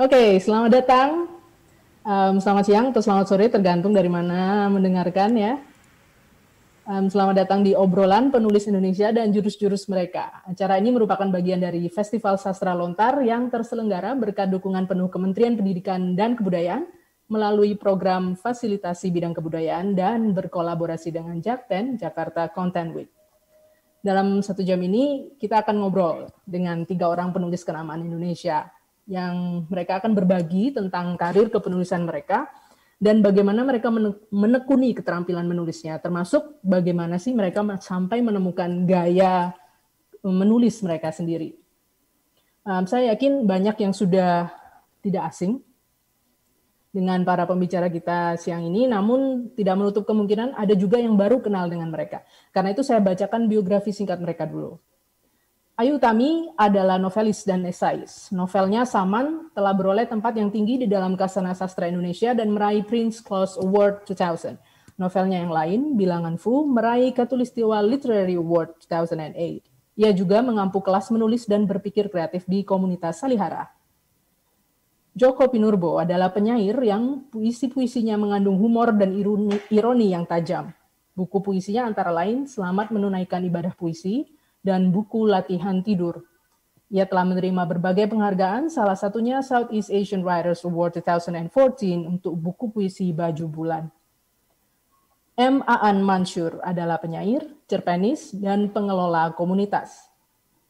Oke, selamat datang. Selamat siang atau selamat sore, tergantung dari mana mendengarkan ya. Selamat datang di obrolan penulis Indonesia dan jurus-jurus mereka. Acara ini merupakan bagian dari Festival Sastra Lontar yang terselenggara berkat dukungan penuh Kementerian Pendidikan dan Kebudayaan melalui program fasilitasi bidang kebudayaan dan berkolaborasi dengan Jakten, Jakarta Content Week. Dalam 1 jam ini, kita akan ngobrol dengan 3 orang penulis kenamaan Indonesia yang mereka akan berbagi tentang karir kepenulisan mereka dan bagaimana mereka menekuni keterampilan menulisnya, termasuk bagaimana sih mereka sampai menemukan gaya menulis mereka sendiri. Saya yakin banyak yang sudah tidak asing dengan para pembicara kita siang ini, namun tidak menutup kemungkinan ada juga yang baru kenal dengan mereka. Karena itu saya bacakan biografi singkat mereka dulu. Ayu Utami adalah novelis dan esais. Novelnya Saman telah beroleh tempat yang tinggi di dalam Kasana Sastra Indonesia dan meraih Prince Claus Award 2000. Novelnya yang lain, Bilangan Fu, meraih Katulistiwa Literary Award 2008. Ia juga mengampu kelas menulis dan berpikir kreatif di komunitas Salihara. Joko Pinurbo adalah penyair yang puisi-puisinya mengandung humor dan ironi yang tajam. Buku puisinya antara lain Selamat Menunaikan Ibadah Puisi, dan buku latihan tidur. Ia telah menerima berbagai penghargaan, salah satunya Southeast Asian Writers Award 2014 untuk buku puisi Baju Bulan. M. Aan Mansur adalah penyair, cerpenis, dan pengelola komunitas.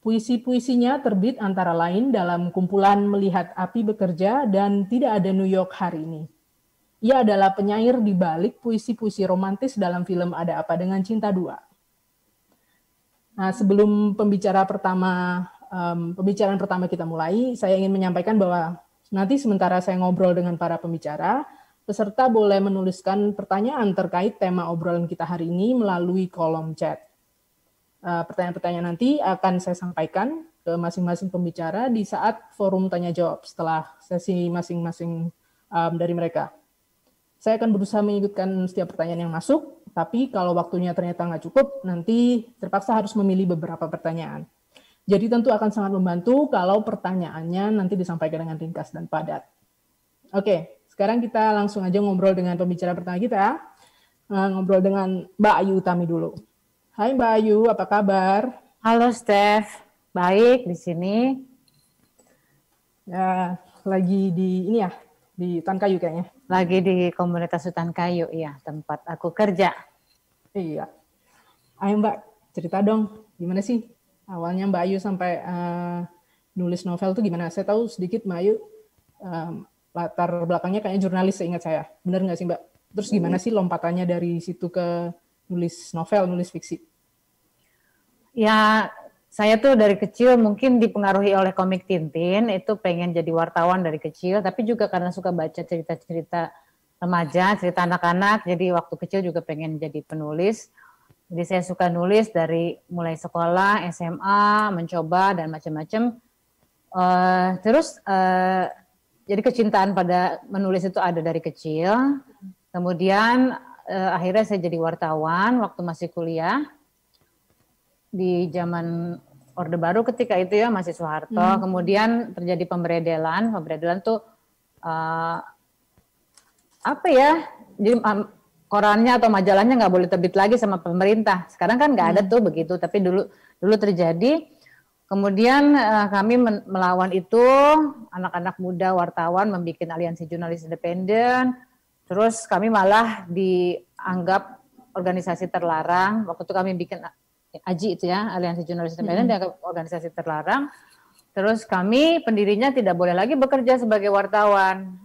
Puisi-puisinya terbit antara lain dalam kumpulan Melihat Api Bekerja dan Tidak Ada New York Hari Ini. Ia adalah penyair di balik puisi-puisi romantis dalam film Ada Apa Dengan Cinta 2. Nah, sebelum pembicaraan pertama kita mulai, saya ingin menyampaikan bahwa nanti sementara saya ngobrol dengan para pembicara, peserta boleh menuliskan pertanyaan terkait tema obrolan kita hari ini melalui kolom chat. Pertanyaan-pertanyaan nanti akan saya sampaikan ke masing-masing pembicara di saat forum tanya-jawab setelah sesi masing-masing dari mereka. Saya akan berusaha mengikutkan setiap pertanyaan yang masuk, tapi kalau waktunya ternyata nggak cukup, nanti terpaksa harus memilih beberapa pertanyaan. Jadi tentu akan sangat membantu kalau pertanyaannya nanti disampaikan dengan ringkas dan padat. Oke, sekarang kita langsung aja ngobrol dengan pembicara pertama kita. Ngobrol dengan Mbak Ayu Utami dulu. Hai Mbak Ayu, apa kabar? Halo Steph, baik di sini. Ya, lagi di ini ya, di Hutan Kayu kayaknya. Lagi di komunitas Hutan Kayu, ya, tempat aku kerja. Iya. Ayo Mbak, cerita dong, gimana sih awalnya Mbak Ayu sampai nulis novel tuh gimana? Saya tahu sedikit Mbak Ayu latar belakangnya kayaknya jurnalis seingat saya. Benar nggak sih Mbak? Terus gimana sih lompatannya dari situ ke nulis novel, nulis fiksi? Ya, saya tuh dari kecil mungkin dipengaruhi oleh komik Tintin, itu pengen jadi wartawan dari kecil, tapi juga karena suka baca cerita-cerita remaja, cerita anak-anak, jadi waktu kecil juga pengen jadi penulis. Jadi saya suka nulis dari mulai sekolah, SMA, mencoba dan macam-macam. Jadi kecintaan pada menulis itu ada dari kecil. Kemudian akhirnya saya jadi wartawan waktu masih kuliah. Di zaman Orde Baru ketika itu ya masih Soeharto, kemudian terjadi pemberedelan tuh jadi korannya atau majalahnya nggak boleh terbit lagi sama pemerintah. Sekarang kan nggak ada tuh begitu, tapi dulu terjadi. Kemudian kami melawan itu, anak-anak muda wartawan membuat aliansi jurnalis independen. Terus kami malah dianggap organisasi terlarang. Waktu itu kami bikin AJI itu ya, Aliansi Jurnalis Independen, dianggap organisasi terlarang. Terus kami pendirinya tidak boleh lagi bekerja sebagai wartawan.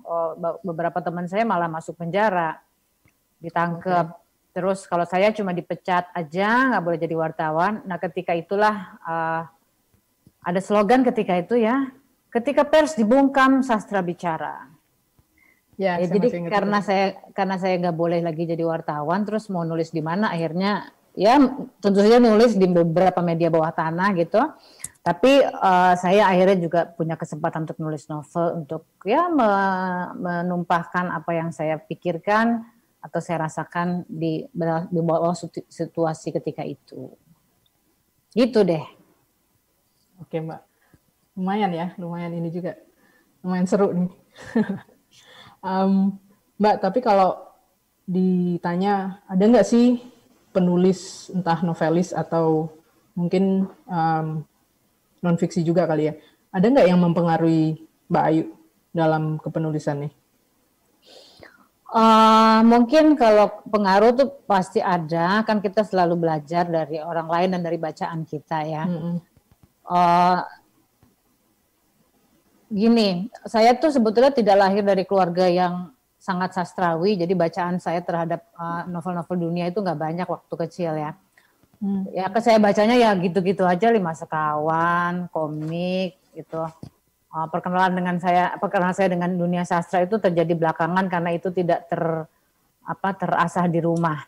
Beberapa teman saya malah masuk penjara, ditangkap. Terus kalau saya cuma dipecat aja, nggak boleh jadi wartawan. Nah ketika itulah ada slogan ketika itu ya, ketika pers dibungkam sastra bicara. Ya jadi karena saya nggak boleh lagi jadi wartawan, terus mau nulis di mana akhirnya ya tentu saja nulis di beberapa media bawah tanah gitu. Tapi saya akhirnya juga punya kesempatan untuk nulis novel, untuk ya menumpahkan apa yang saya pikirkan atau saya rasakan di bawah situasi ketika itu. Gitu deh. Oke Mbak, lumayan ya, lumayan ini juga lumayan seru nih. Mbak, tapi kalau ditanya ada nggak sih penulis entah novelis atau mungkin non fiksi juga kali ya, ada nggak yang mempengaruhi Mbak Ayu dalam kepenulisan nih? Mungkin kalau pengaruh tuh pasti ada, kan kita selalu belajar dari orang lain dan dari bacaan kita ya. Gini, saya tuh sebetulnya tidak lahir dari keluarga yang sangat sastrawi, jadi bacaan saya terhadap novel-novel dunia itu nggak banyak waktu kecil ya. Ya saya bacanya ya gitu-gitu aja, Lima Sekawan, komik gitu. Perkenalan saya dengan dunia sastra itu terjadi belakangan karena itu tidak terasah di rumah.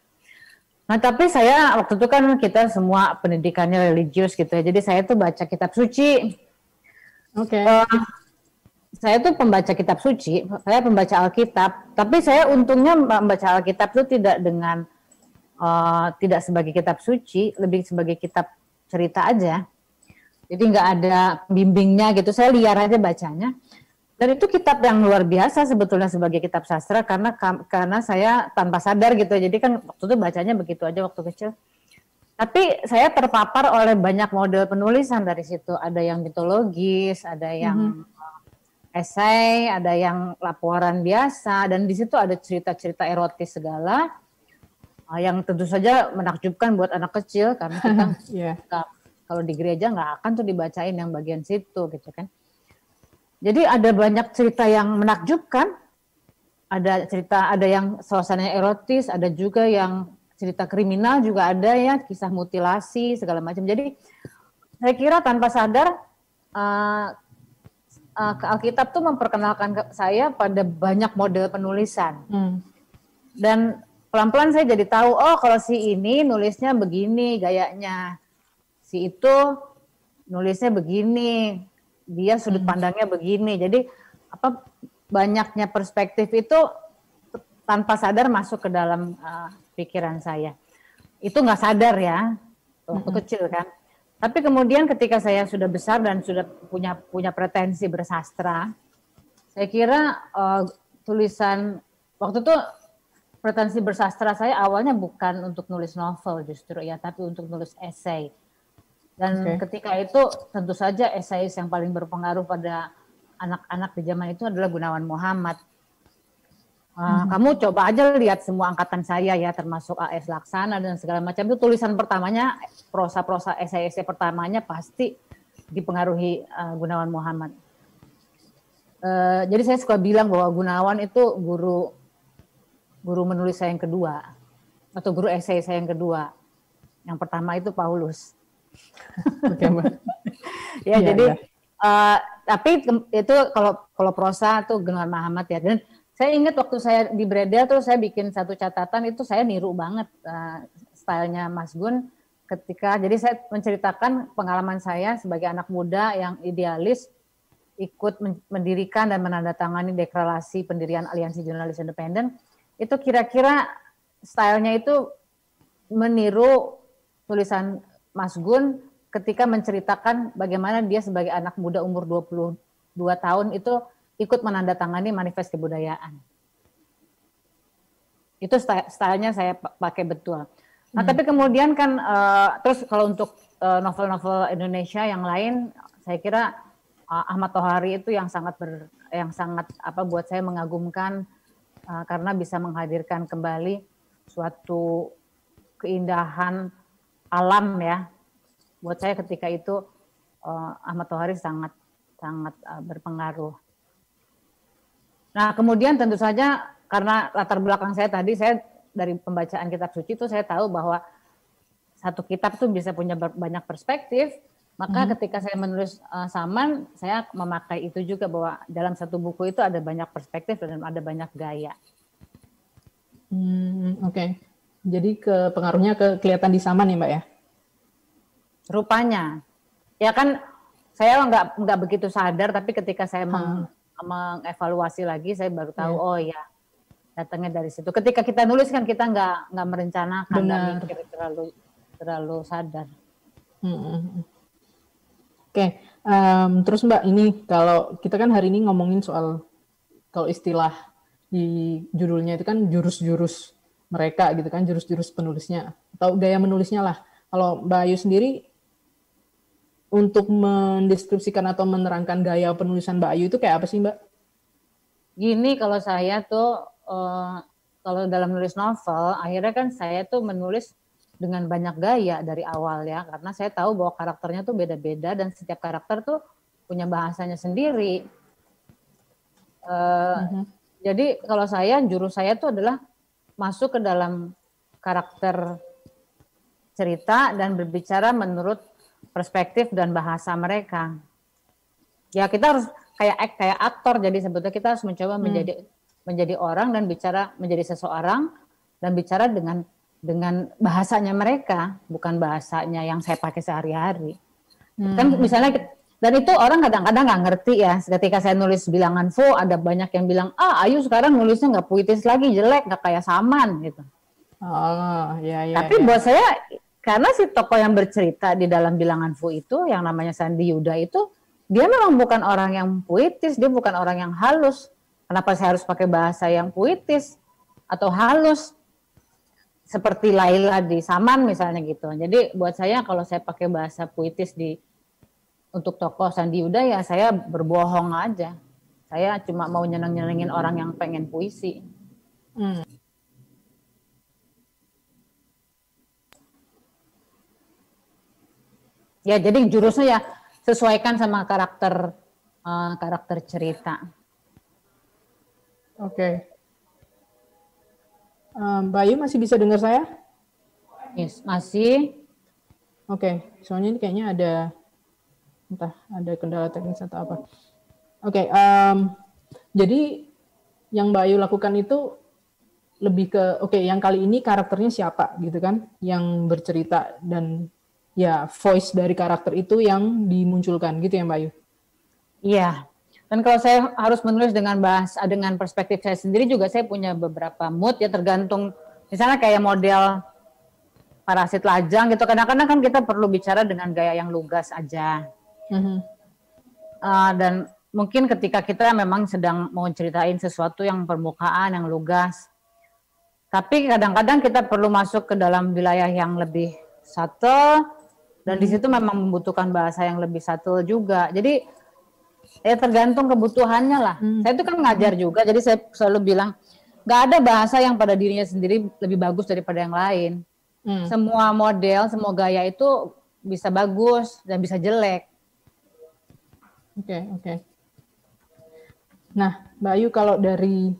Nah, tapi saya waktu itu kan kita semua pendidikannya religius gitu ya. Jadi saya tuh baca kitab suci. Oke. Saya tuh pembaca kitab suci, saya pembaca Alkitab, tapi saya untungnya membaca Alkitab itu tidak sebagai kitab suci, lebih sebagai kitab cerita aja. Jadi nggak ada bimbingnya gitu, saya liar aja bacanya. Dan itu kitab yang luar biasa sebetulnya sebagai kitab sastra karena saya tanpa sadar gitu. Jadi kan waktu itu bacanya begitu aja waktu kecil. Tapi saya terpapar oleh banyak model penulisan dari situ. Ada yang mitologis, ada yang esai, ada yang laporan biasa, dan di situ ada cerita-cerita erotis segala yang tentu saja menakjubkan buat anak kecil karena kita kalau di gereja nggak akan tuh dibacain yang bagian situ gitu kan. Jadi ada banyak cerita yang menakjubkan, ada yang suasananya erotis, ada juga yang cerita kriminal juga ada ya, kisah mutilasi segala macam. Jadi saya kira tanpa sadar Alkitab tuh memperkenalkan saya pada banyak model penulisan. Dan pelan-pelan saya jadi tahu, oh kalau si ini nulisnya begini gayanya, si itu nulisnya begini, dia sudut pandangnya begini. Jadi banyaknya perspektif itu tanpa sadar masuk ke dalam pikiran saya. Itu nggak sadar ya, waktu kecil kan. Tapi kemudian ketika saya sudah besar dan sudah punya pretensi bersastra, saya kira tulisan waktu itu pretensi bersastra saya awalnya bukan untuk nulis novel justru ya, tapi untuk nulis esai. Dan ketika itu tentu saja esai yang paling berpengaruh pada anak-anak di zaman itu adalah Gunawan Muhammad. Kamu coba aja lihat semua angkatan saya ya, termasuk A.S. Laksana dan segala macam, itu tulisan pertamanya, prosa-prosa esai-esai pertamanya pasti dipengaruhi Gunawan Muhammad. Jadi saya suka bilang bahwa Gunawan itu guru menulis saya yang kedua, atau guru esai saya yang kedua. Yang pertama itu Paulus. Ya, jadi tapi itu kalau prosa tuh Gunawan Muhammad ya. Dan saya ingat waktu saya di Breda tuh saya bikin satu catatan, itu saya niru banget stylenya Mas Gun ketika, jadi saya menceritakan pengalaman saya sebagai anak muda yang idealis ikut mendirikan dan menandatangani deklarasi pendirian Aliansi Jurnalis Independen. Itu kira-kira stylenya itu meniru tulisan Mas Gun ketika menceritakan bagaimana dia sebagai anak muda umur 22 tahun itu ikut menandatangani manifest kebudayaan. Itu stylenya saya pakai betul. Nah, tapi kemudian kan terus kalau untuk novel-novel Indonesia yang lain, saya kira Ahmad Tohari itu yang sangat buat saya mengagumkan karena bisa menghadirkan kembali suatu keindahan alam ya. Buat saya ketika itu Ahmad Tohari sangat berpengaruh. Nah, kemudian tentu saja karena latar belakang saya tadi, saya dari pembacaan kitab suci itu saya tahu bahwa satu kitab tuh bisa punya banyak perspektif. Maka ketika saya menulis Saman, saya memakai itu juga bahwa dalam satu buku itu ada banyak perspektif dan ada banyak gaya. Oke. Jadi pengaruhnya kelihatan di Saman ya, Mbak ya? Rupanya. Ya kan saya nggak begitu sadar, tapi ketika saya mengevaluasi lagi, saya baru tahu, oh ya, datangnya dari situ. Ketika kita nulis kan kita nggak merencanakan, nggak mikir terlalu sadar. Oke, Terus Mbak, ini kalau kita kan hari ini ngomongin soal kalau istilah di judulnya itu kan jurus-jurus mereka gitu kan, jurus-jurus penulisnya atau gaya menulisnya lah. Kalau Mbak Ayu sendiri untuk mendeskripsikan atau menerangkan gaya penulisan Mbak Ayu itu kayak apa sih Mbak? Gini kalau saya tuh kalau dalam nulis novel, akhirnya kan saya tuh menulis dengan banyak gaya dari awal ya, karena saya tahu bahwa karakternya tuh beda-beda dan setiap karakter tuh punya bahasanya sendiri. Jadi kalau saya, jurus saya tuh adalah masuk ke dalam karakter cerita dan berbicara menurut perspektif dan bahasa mereka. Ya kita harus kayak aktor, jadi sebetulnya kita harus mencoba menjadi orang dan bicara menjadi seseorang dan bicara dengan bahasanya mereka, bukan bahasanya yang saya pakai sehari-hari. Kan misalnya, dan itu orang kadang-kadang nggak ngerti ya. Ketika saya nulis bilangan Fu, ada banyak yang bilang, Ayu sekarang nulisnya nggak puitis lagi, jelek, nggak kayak Saman gitu. Oh, ya. Tapi buat saya, karena si tokoh yang bercerita di dalam bilangan Fu itu, yang namanya Sandi Yuda itu, dia memang bukan orang yang puitis, dia bukan orang yang halus. Kenapa saya harus pakai bahasa yang puitis atau halus? Seperti Laila di Saman misalnya gitu. Jadi buat saya kalau saya pakai bahasa puitis untuk tokoh Sandi Yuda ya saya berbohong aja. Saya cuma mau nyeneng-nyenengin orang yang pengen puisi. Ya jadi jurusnya ya sesuaikan sama karakter cerita. Oke. Mbak Ayu masih bisa dengar saya? Yes, masih. Oke, soalnya ini kayaknya entah ada kendala teknis atau apa. Oke, jadi yang Mbak Ayu lakukan itu lebih ke, yang kali ini karakternya siapa gitu kan, yang bercerita dan ya voice dari karakter itu yang dimunculkan gitu ya Mbak Ayu? Iya, dan kalau saya harus menulis dengan perspektif saya sendiri juga saya punya beberapa mood ya tergantung, misalnya kayak model Parasit Lajang gitu, kadang-kadang kan kita perlu bicara dengan gaya yang lugas aja. Dan mungkin ketika kita memang sedang mau ceritain sesuatu yang permukaan, yang lugas, tapi kadang-kadang kita perlu masuk ke dalam wilayah yang lebih subtle, dan di situ memang membutuhkan bahasa yang lebih subtle juga. Jadi ya tergantung kebutuhannya lah. Saya itu kan ngajar juga, jadi saya selalu bilang nggak ada bahasa yang pada dirinya sendiri lebih bagus daripada yang lain. Semua model, semua gaya itu bisa bagus dan bisa jelek. Oke. Nah, Mbak Ayu kalau dari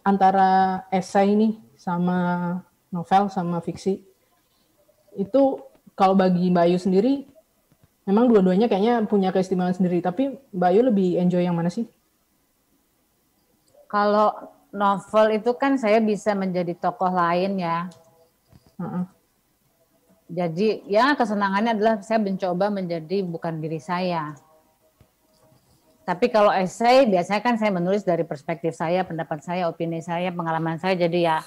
antara esai nih sama novel sama fiksi, itu kalau bagi Mbak Ayu sendiri, memang dua-duanya kayaknya punya keistimewaan sendiri, tapi Mbak Ayu lebih enjoy yang mana sih? Kalau novel itu kan saya bisa menjadi tokoh lain ya. Jadi ya kesenangannya adalah saya mencoba menjadi bukan diri saya. Tapi kalau esai biasanya kan saya menulis dari perspektif saya, pendapat saya, opini saya, pengalaman saya. Jadi ya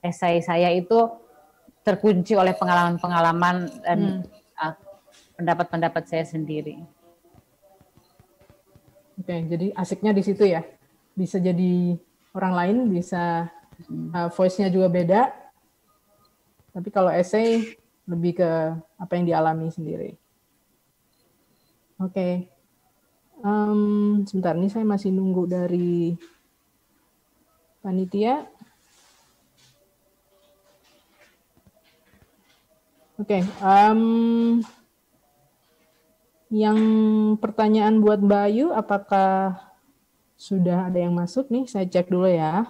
esai saya itu terkunci oleh pengalaman-pengalaman dan pendapat-pendapat saya sendiri. Oke, jadi asiknya di situ ya. Bisa jadi orang lain, bisa voice-nya juga beda. Tapi kalau essay lebih ke apa yang dialami sendiri. Oke. Sebentar, ini saya masih nunggu dari panitia. Oke. Yang pertanyaan buat Mbak Ayu, apakah sudah ada yang masuk nih? Saya cek dulu ya.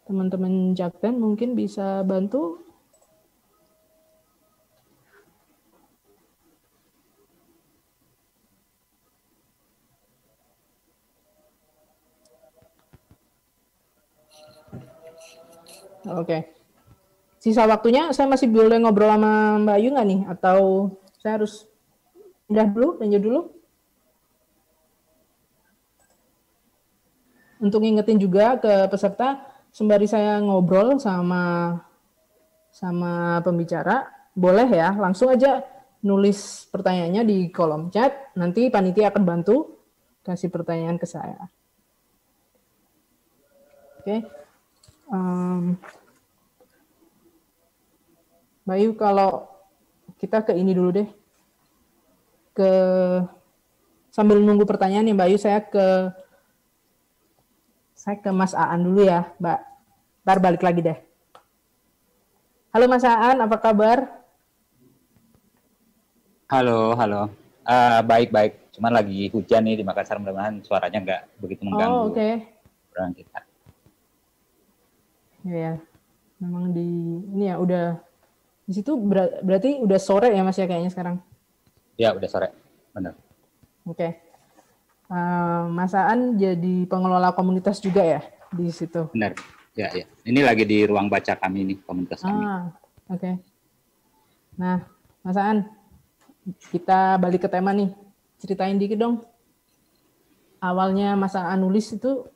Teman-teman Jakten mungkin bisa bantu. Oke. Sisa waktunya saya masih boleh ngobrol sama Mbak Ayu nggak nih? Atau saya harus pindah dulu, lanjut dulu? untuk ngingetin juga ke peserta, sembari saya ngobrol sama pembicara, boleh ya langsung aja nulis pertanyaannya di kolom chat. Nanti panitia akan bantu kasih pertanyaan ke saya. Oke. Bayu, kalau kita ke ini dulu deh. Sambil nunggu pertanyaan ya Mbak Ayu, saya ke Mas Aan dulu ya, Mbak. Ntar balik lagi deh. Halo Mas Aan, apa kabar? Halo. Baik. Cuman lagi hujan nih di Makassar, mudah-mudahan suaranya nggak begitu mengganggu. Oh, oke. Orang kita. Ya, memang ini ya udah di situ berarti udah sore ya Mas ya kayaknya sekarang. Ya, udah sore, benar. Oke. Mas Aan jadi pengelola komunitas juga ya di situ? Benar, ya. Ini lagi di ruang baca kami nih, komunitas kami. Oke. Nah, Mas Aan, kita balik ke tema nih. Ceritain dikit dong. Awalnya Mas Aan nulis itu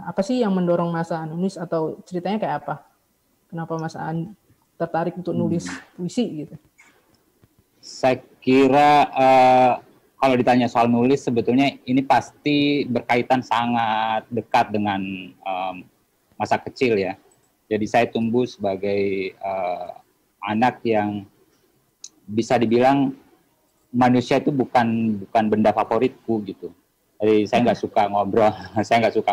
apa sih yang mendorong Mas Aan nulis, atau ceritanya kayak apa? Kenapa Mas Aan tertarik untuk nulis puisi gitu? Saya kira kalau ditanya soal nulis, sebetulnya ini pasti berkaitan sangat dekat dengan masa kecil ya. Jadi saya tumbuh sebagai anak yang bisa dibilang manusia itu bukan benda favoritku gitu. Jadi saya nggak suka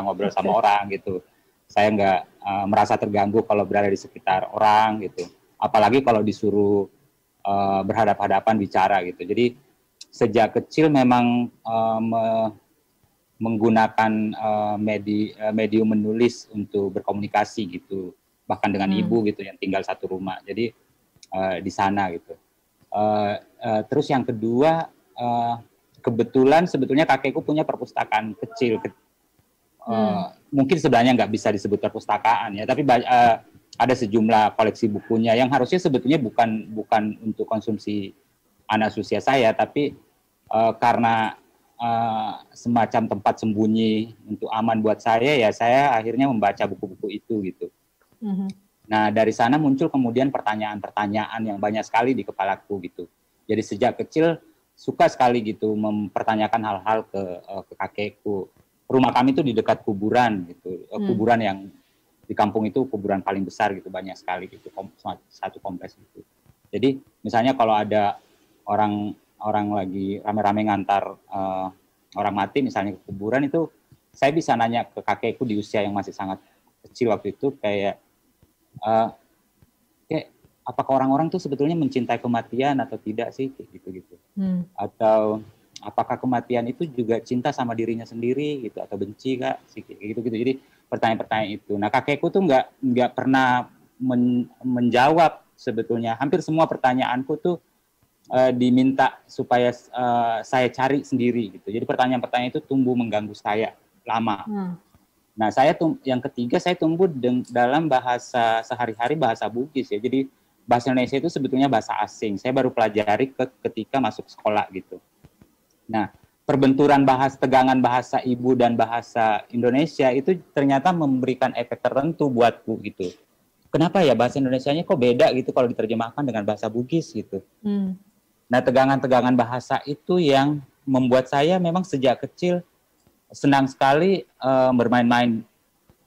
ngobrol, sama orang gitu. Saya nggak merasa terganggu kalau berada di sekitar orang gitu. Apalagi kalau disuruh berhadap-hadapan bicara gitu. Jadi sejak kecil memang menggunakan medium menulis untuk berkomunikasi gitu, bahkan dengan ibu gitu yang tinggal satu rumah. Jadi di sana gitu. Terus yang kedua, kebetulan sebetulnya kakekku punya perpustakaan kecil. Mungkin sebenarnya nggak bisa disebut perpustakaan ya, tapi ada sejumlah koleksi bukunya yang harusnya sebetulnya bukan untuk konsumsi anak usia saya, tapi karena semacam tempat sembunyi untuk aman buat saya, ya saya akhirnya membaca buku-buku itu gitu. Nah, dari sana muncul kemudian pertanyaan-pertanyaan yang banyak sekali di kepalaku gitu. Jadi sejak kecil suka sekali gitu mempertanyakan hal-hal ke kakekku. Rumah kami itu di dekat kuburan gitu, kuburan yang di kampung itu kuburan paling besar gitu, banyak sekali gitu, satu kompleks gitu. Jadi misalnya kalau ada orang lagi rame-rame ngantar orang mati misalnya ke kuburan, itu saya bisa nanya ke kakekku di usia yang masih sangat kecil waktu itu, kayak apakah orang-orang tuh sebetulnya mencintai kematian atau tidak sih, gitu. Atau apakah kematian itu juga cinta sama dirinya sendiri gitu, atau benci kak sih, gitu. Jadi pertanyaan-pertanyaan itu. Nah, kakekku tuh nggak pernah menjawab sebetulnya. Hampir semua pertanyaanku tuh diminta supaya saya cari sendiri gitu. Jadi pertanyaan-pertanyaan itu tumbuh mengganggu saya lama. Nah, yang ketiga, saya tumbuh dalam bahasa sehari-hari, bahasa Bugis ya. Jadi bahasa Indonesia itu sebetulnya bahasa asing. Saya baru pelajari ketika masuk sekolah gitu. Nah, perbenturan tegangan bahasa ibu dan bahasa Indonesia itu ternyata memberikan efek tertentu buatku gitu. Kenapa ya bahasa Indonesianya kok beda gitu kalau diterjemahkan dengan bahasa Bugis gitu. Nah, tegangan-tegangan bahasa itu yang membuat saya memang sejak kecil senang sekali bermain-main,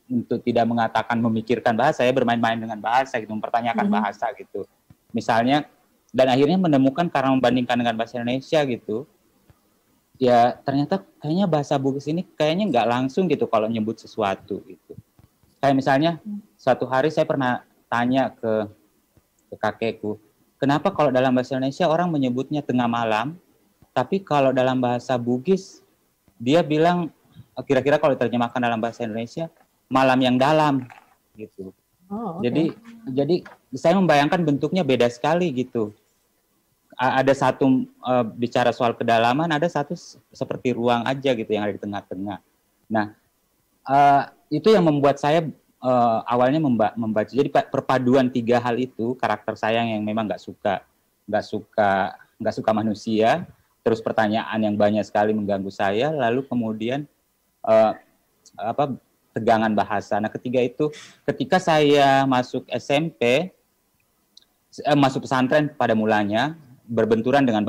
untuk tidak mengatakan memikirkan bahasa, saya bermain-main dengan bahasa gitu, mempertanyakan bahasa gitu. Misalnya, dan akhirnya menemukan karena membandingkan dengan bahasa Indonesia gitu, ya ternyata kayaknya bahasa Bugis ini kayaknya nggak langsung gitu kalau nyebut sesuatu gitu. Kayak misalnya suatu hari saya pernah tanya ke kakekku, kenapa kalau dalam bahasa Indonesia orang menyebutnya tengah malam, tapi kalau dalam bahasa Bugis dia bilang, kira-kira kalau diterjemahkan dalam bahasa Indonesia, malam yang dalam gitu. Jadi saya membayangkan bentuknya beda sekali gitu. Ada satu bicara soal kedalaman, ada satu seperti ruang aja gitu yang ada di tengah-tengah. Nah, itu yang membuat saya awalnya membaca. Jadi perpaduan tiga hal itu, karakter saya yang memang nggak suka manusia, terus pertanyaan yang banyak sekali mengganggu saya, lalu kemudian tegangan bahasa. Nah, ketiga itu ketika saya masuk SMP, masuk pesantren pada mulanya berbenturan dengan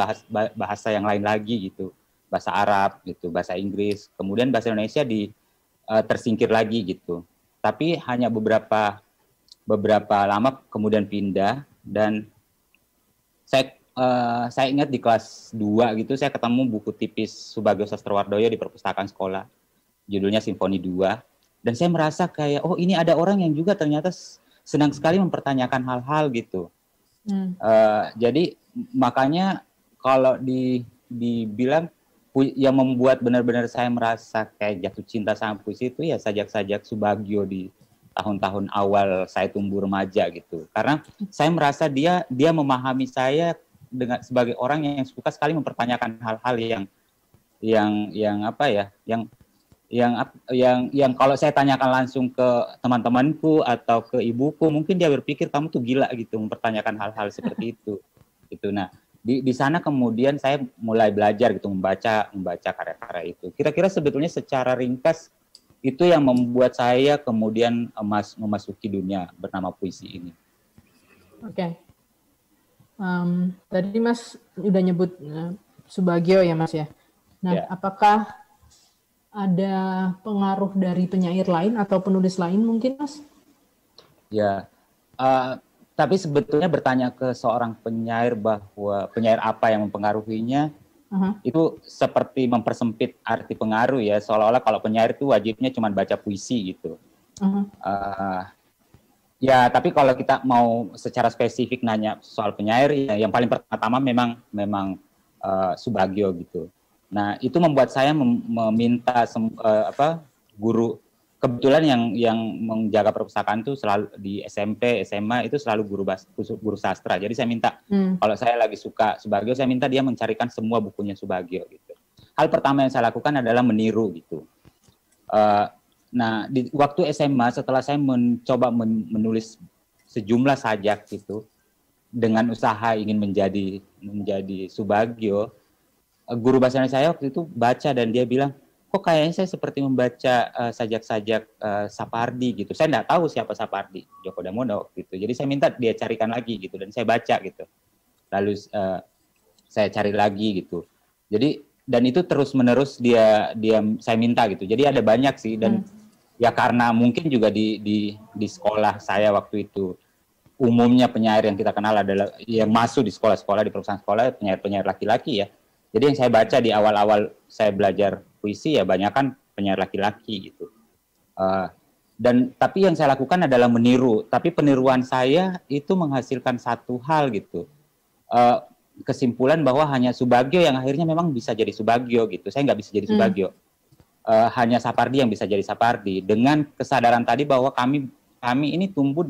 bahasa yang lain lagi gitu, bahasa Arab gitu, bahasa Inggris, kemudian bahasa Indonesia tersingkir lagi gitu. Tapi hanya beberapa lama kemudian pindah, dan saya ingat di kelas 2 gitu saya ketemu buku tipis Subagio Sastrowardoyo di perpustakaan sekolah, judulnya Simfoni 2, dan saya merasa kayak ini ada orang yang juga ternyata senang sekali mempertanyakan hal-hal gitu. Jadi makanya kalau dibilang yang membuat benar-benar saya merasa kayak jatuh cinta sama puisi itu ya sajak-sajak Subagio di tahun-tahun awal saya tumbuh remaja gitu. Karena saya merasa dia memahami saya sebagai orang yang suka sekali mempertanyakan hal-hal yang kalau saya tanyakan langsung ke teman-temanku atau ke ibuku, mungkin dia berpikir kamu tuh gila gitu mempertanyakan hal-hal seperti itu. Gitu. Nah, di sana kemudian saya mulai belajar gitu membaca karya-karya itu. Kira-kira sebetulnya secara ringkas itu yang membuat saya kemudian memasuki dunia bernama puisi ini. Oke. Tadi Mas udah nyebut Subagio ya Mas ya. Nah, apakah ada pengaruh dari penyair lain atau penulis lain mungkin Mas? Ya, tapi sebetulnya bertanya ke seorang penyair bahwa penyair apa yang mempengaruhinya, itu seperti mempersempit arti pengaruh ya, seolah-olah kalau penyair itu wajibnya cuma baca puisi gitu. Ya, tapi kalau kita mau secara spesifik nanya soal penyair, ya, yang paling pertama memang Subagio gitu. Nah, itu membuat saya meminta guru. Kebetulan yang menjaga perpustakaan itu selalu di SMP, SMA itu selalu guru sastra. Jadi saya minta kalau saya lagi suka Subagio, saya minta dia mencarikan semua bukunya Subagio gitu. Hal pertama yang saya lakukan adalah meniru gitu. Nah, di waktu SMA setelah saya mencoba menulis sejumlah sajak gitu dengan usaha ingin menjadi Subagio, guru bahasa Indonesia saya waktu itu baca dan dia bilang, kok kayaknya saya seperti membaca sajak-sajak Sapardi gitu. Saya nggak tahu siapa Sapardi, Djoko Damono gitu. Jadi saya minta dia carikan lagi gitu dan saya baca gitu. Lalu saya cari lagi gitu. Jadi dan itu terus-menerus saya minta gitu. Jadi ada banyak sih dan ya karena mungkin juga di sekolah saya waktu itu umumnya penyair yang kita kenal adalah yang masuk di sekolah-sekolah, di perusahaan sekolah penyair-penyair laki-laki ya. Jadi yang saya baca di awal-awal saya belajar puisi ya banyak kan penyair laki-laki gitu. Tapi yang saya lakukan adalah meniru. Tapi peniruan saya itu menghasilkan satu hal gitu. Kesimpulan bahwa hanya Subagio yang akhirnya memang bisa jadi Subagio gitu. Saya nggak bisa jadi Subagio. Hanya Sapardi yang bisa jadi Sapardi. Dengan kesadaran tadi bahwa kami ini tumbuh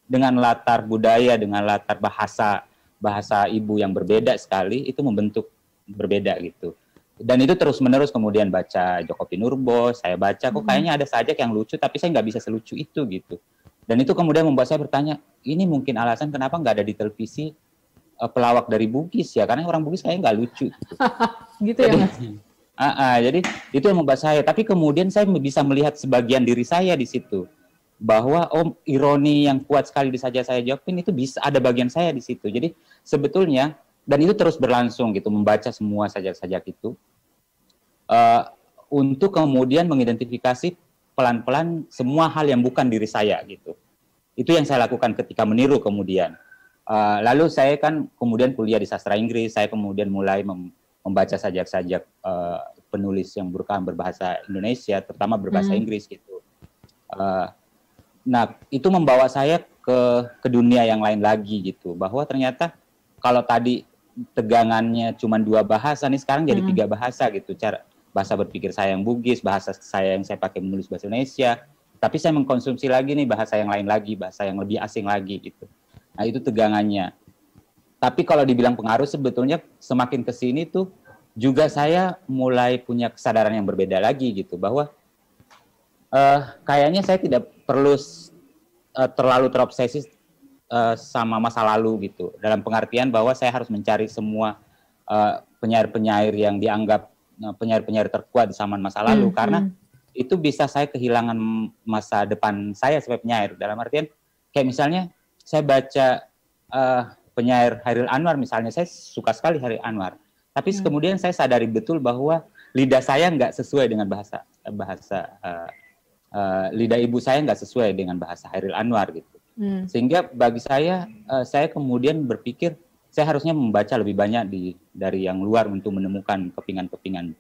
dengan latar budaya, dengan latar bahasa ibu yang berbeda sekali, itu membentuk berbeda gitu. Dan itu terus-menerus kemudian baca Djoko Pinurbo, saya baca kok kayaknya ada sajak yang lucu, tapi saya nggak bisa selucu itu gitu. Dan itu kemudian membuat saya bertanya, ini mungkin alasan kenapa nggak ada di televisi pelawak dari Bugis ya, karena orang Bugis kayaknya nggak lucu. Gitu ya Mas? Jadi itu yang membuat saya, tapi kemudian saya bisa melihat sebagian diri saya di situ. Bahwa ironi yang kuat sekali di sajak saya jawabin itu bisa ada bagian saya di situ. Jadi sebetulnya, dan itu terus berlangsung gitu, membaca semua sajak-sajak itu untuk kemudian mengidentifikasi pelan-pelan semua hal yang bukan diri saya gitu. Itu yang saya lakukan ketika meniru kemudian. Lalu saya kan kemudian kuliah di sastra Inggris, saya kemudian mulai membaca sajak-sajak penulis yang berbahasa Indonesia, terutama berbahasa Inggris gitu. Nah, itu membawa saya ke dunia yang lain lagi gitu, bahwa ternyata kalau tadi tegangannya cuma 2 bahasa, nih sekarang jadi 3 bahasa gitu, cara bahasa berpikir saya yang Bugis, bahasa saya yang saya pakai menulis bahasa Indonesia, tapi saya mengkonsumsi lagi nih bahasa yang lain lagi, bahasa yang lebih asing lagi gitu. Nah, itu tegangannya. Tapi kalau dibilang pengaruh, sebetulnya semakin ke sini tuh juga saya mulai punya kesadaran yang berbeda lagi gitu, bahwa kayaknya saya tidak perlu terlalu terobsesi sama masa lalu gitu, dalam pengertian bahwa saya harus mencari semua penyair-penyair yang dianggap penyair-penyair terkuat di zaman masa lalu, karena itu bisa saya kehilangan masa depan saya sebagai penyair. Dalam artian kayak misalnya saya baca penyair Chairil Anwar misalnya, saya suka sekali Chairil Anwar. Tapi kemudian saya sadari betul bahwa lidah saya nggak sesuai dengan lidah ibu saya nggak sesuai dengan bahasa Chairil Anwar gitu. Sehingga bagi saya kemudian berpikir saya harusnya membaca lebih banyak dari yang luar untuk menemukan kepingan-kepingan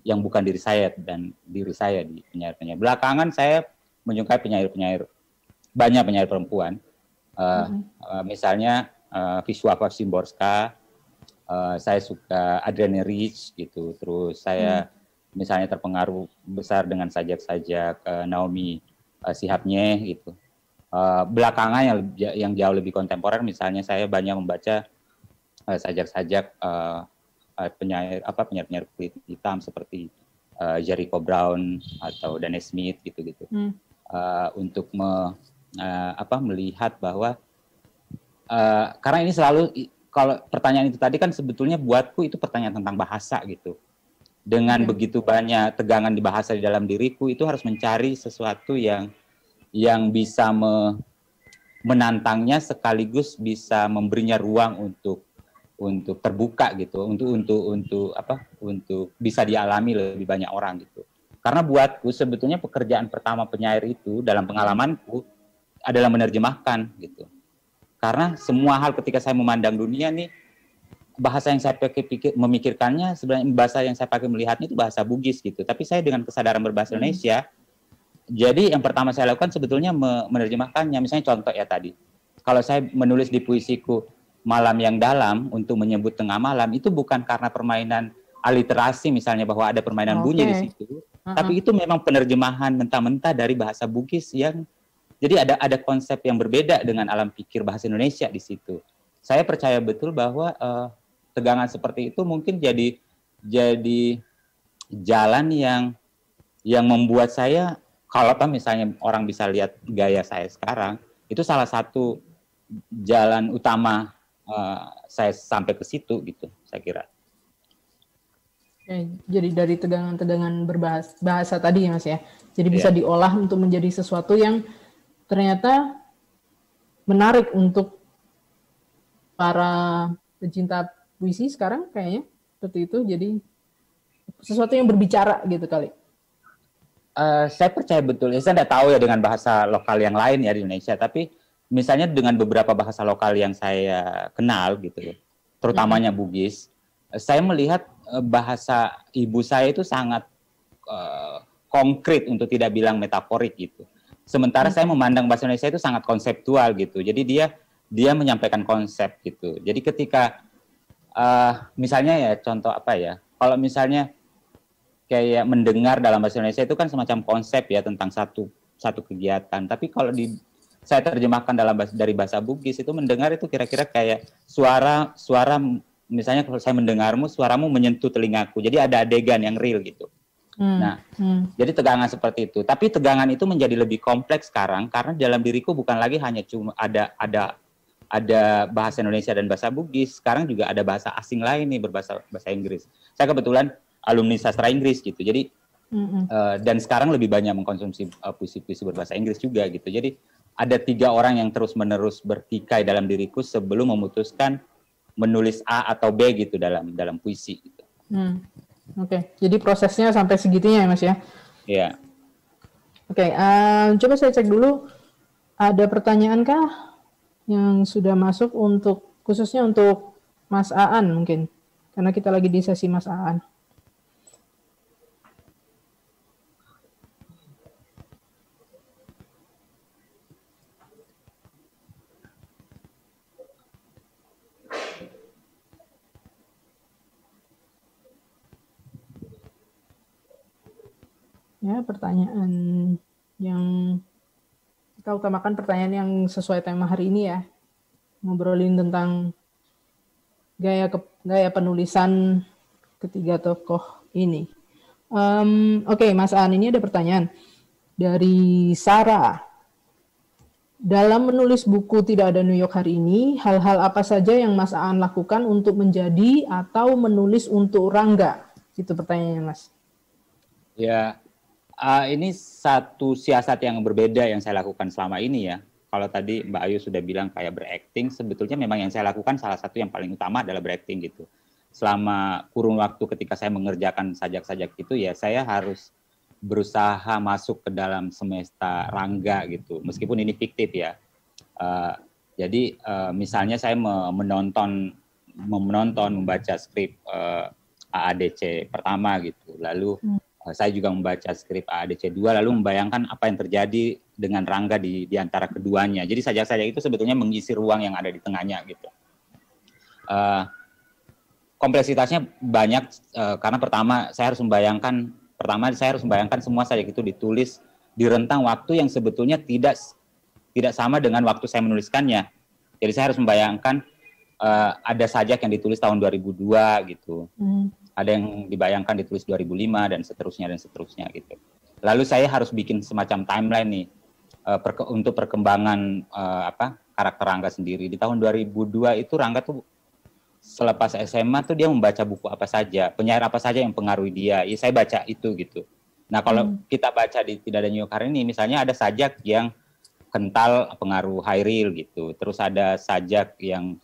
yang bukan diri saya dan diri saya di penyair-penyair. Belakangan saya menyukai banyak penyair perempuan. Misalnya Wisława Szymborska, saya suka Adrienne Rich gitu. Terus saya misalnya terpengaruh besar dengan sajak-sajak Naomi Shihab-Nye gitu. Belakangan yang jauh lebih kontemporer, misalnya saya banyak membaca sajak-sajak penyair kulit hitam seperti Jericho Brown atau Dane Smith gitu-gitu. Untuk melihat bahwa karena ini selalu, kalau pertanyaan itu tadi kan sebetulnya buatku itu pertanyaan tentang bahasa gitu. Dengan begitu banyak tegangan di bahasa di dalam diriku, itu harus mencari sesuatu yang bisa menantangnya sekaligus bisa memberinya ruang untuk terbuka gitu, untuk bisa dialami lebih banyak orang gitu. Karena buatku sebetulnya pekerjaan pertama penyair itu dalam pengalamanku adalah menerjemahkan gitu. Karena semua hal ketika saya memandang dunia nih, bahasa yang saya pakai memikirkannya sebenarnya bahasa yang saya pakai melihatnya itu bahasa Bugis gitu. Tapi saya dengan kesadaran berbahasa Indonesia, jadi yang pertama saya lakukan sebetulnya menerjemahkannya. Misalnya contoh ya tadi, kalau saya menulis di puisiku Malam yang Dalam untuk menyebut tengah malam, itu bukan karena permainan aliterasi misalnya bahwa ada permainan bunyi di situ, tapi itu memang penerjemahan mentah-mentah dari bahasa Bugis yang jadi ada konsep yang berbeda dengan alam pikir bahasa Indonesia di situ. Saya percaya betul bahwa tegangan seperti itu mungkin jadi jalan yang membuat saya, kalau misalnya orang bisa lihat gaya saya sekarang, itu salah satu jalan utama saya sampai ke situ gitu, saya kira. Jadi dari tegangan-tegangan bahasa tadi ya Mas ya, jadi bisa diolah untuk menjadi sesuatu yang ternyata menarik untuk para pecinta puisi sekarang kayaknya seperti itu, jadi sesuatu yang berbicara gitu kali. Saya percaya betul, saya tidak tahu ya dengan bahasa lokal yang lain ya di Indonesia, tapi misalnya dengan beberapa bahasa lokal yang saya kenal gitu, terutamanya Bugis, saya melihat bahasa ibu saya itu sangat konkret untuk tidak bilang metaforik gitu. Sementara saya memandang bahasa Indonesia itu sangat konseptual gitu. Jadi dia menyampaikan konsep gitu. Jadi ketika misalnya ya contoh apa ya, kalau misalnya kayak mendengar dalam bahasa Indonesia itu kan semacam konsep ya tentang satu kegiatan. Tapi kalau saya terjemahkan dari bahasa Bugis, itu mendengar itu kira-kira kayak suara misalnya kalau saya mendengarmu, suaramu menyentuh telingaku. Jadi ada adegan yang real gitu. Jadi tegangan seperti itu. Tapi tegangan itu menjadi lebih kompleks sekarang karena dalam diriku bukan lagi hanya cuma ada bahasa Indonesia dan bahasa Bugis. Sekarang juga ada bahasa asing lain nih bahasa Inggris. Saya kebetulan alumni sastra Inggris gitu. Jadi dan sekarang lebih banyak mengkonsumsi puisi-puisi berbahasa Inggris juga gitu. Jadi ada 3 orang yang terus-menerus bertikai dalam diriku sebelum memutuskan menulis A atau B gitu dalam puisi gitu. Oke. Jadi prosesnya sampai segitunya ya Mas ya? Iya. Oke, coba saya cek dulu ada pertanyaan kah yang sudah masuk khususnya untuk Mas Aan mungkin, karena kita lagi di sesi Mas Aan. Ya, pertanyaan yang kita utamakan pertanyaan yang sesuai tema hari ini ya. Ngobrolin tentang gaya penulisan ketiga tokoh ini. Oke, Mas Aan, ini ada pertanyaan dari Sarah. Dalam menulis buku Tidak Ada New York hari ini, hal-hal apa saja yang Mas Aan lakukan untuk menjadi atau menulis untuk Rangga? Itu pertanyaannya, Mas. Ya, Ini satu siasat yang berbeda yang saya lakukan selama ini ya. Kalau tadi Mbak Ayu sudah bilang kayak berakting, sebetulnya memang yang saya lakukan salah satu yang paling utama adalah berakting gitu. Selama kurun waktu ketika saya mengerjakan sajak-sajak itu ya saya harus berusaha masuk ke dalam semesta Rangga gitu. Meskipun ini fiktif ya. Jadi misalnya saya menonton membaca skrip AADC pertama gitu. Lalu saya juga membaca skrip AADC 2 lalu membayangkan apa yang terjadi dengan Rangga di antara keduanya. Jadi sajak-sajak itu sebetulnya mengisi ruang yang ada di tengahnya gitu. Kompleksitasnya banyak karena pertama saya harus membayangkan semua sajak itu ditulis di rentang waktu yang sebetulnya tidak sama dengan waktu saya menuliskannya. Jadi saya harus membayangkan ada sajak yang ditulis tahun 2002 gitu. Ada yang dibayangkan ditulis 2005 dan seterusnya gitu. Lalu saya harus bikin semacam timeline nih untuk perkembangan karakter Rangga sendiri. Di tahun 2002 itu Rangga tuh selepas SMA tuh dia membaca buku apa saja, penyair apa saja yang mempengaruhi dia. Ya, saya baca itu gitu. Nah, kalau kita baca di Tidak Ada New York hari ini, misalnya ada sajak yang kental pengaruh Hairil gitu. Terus ada sajak yang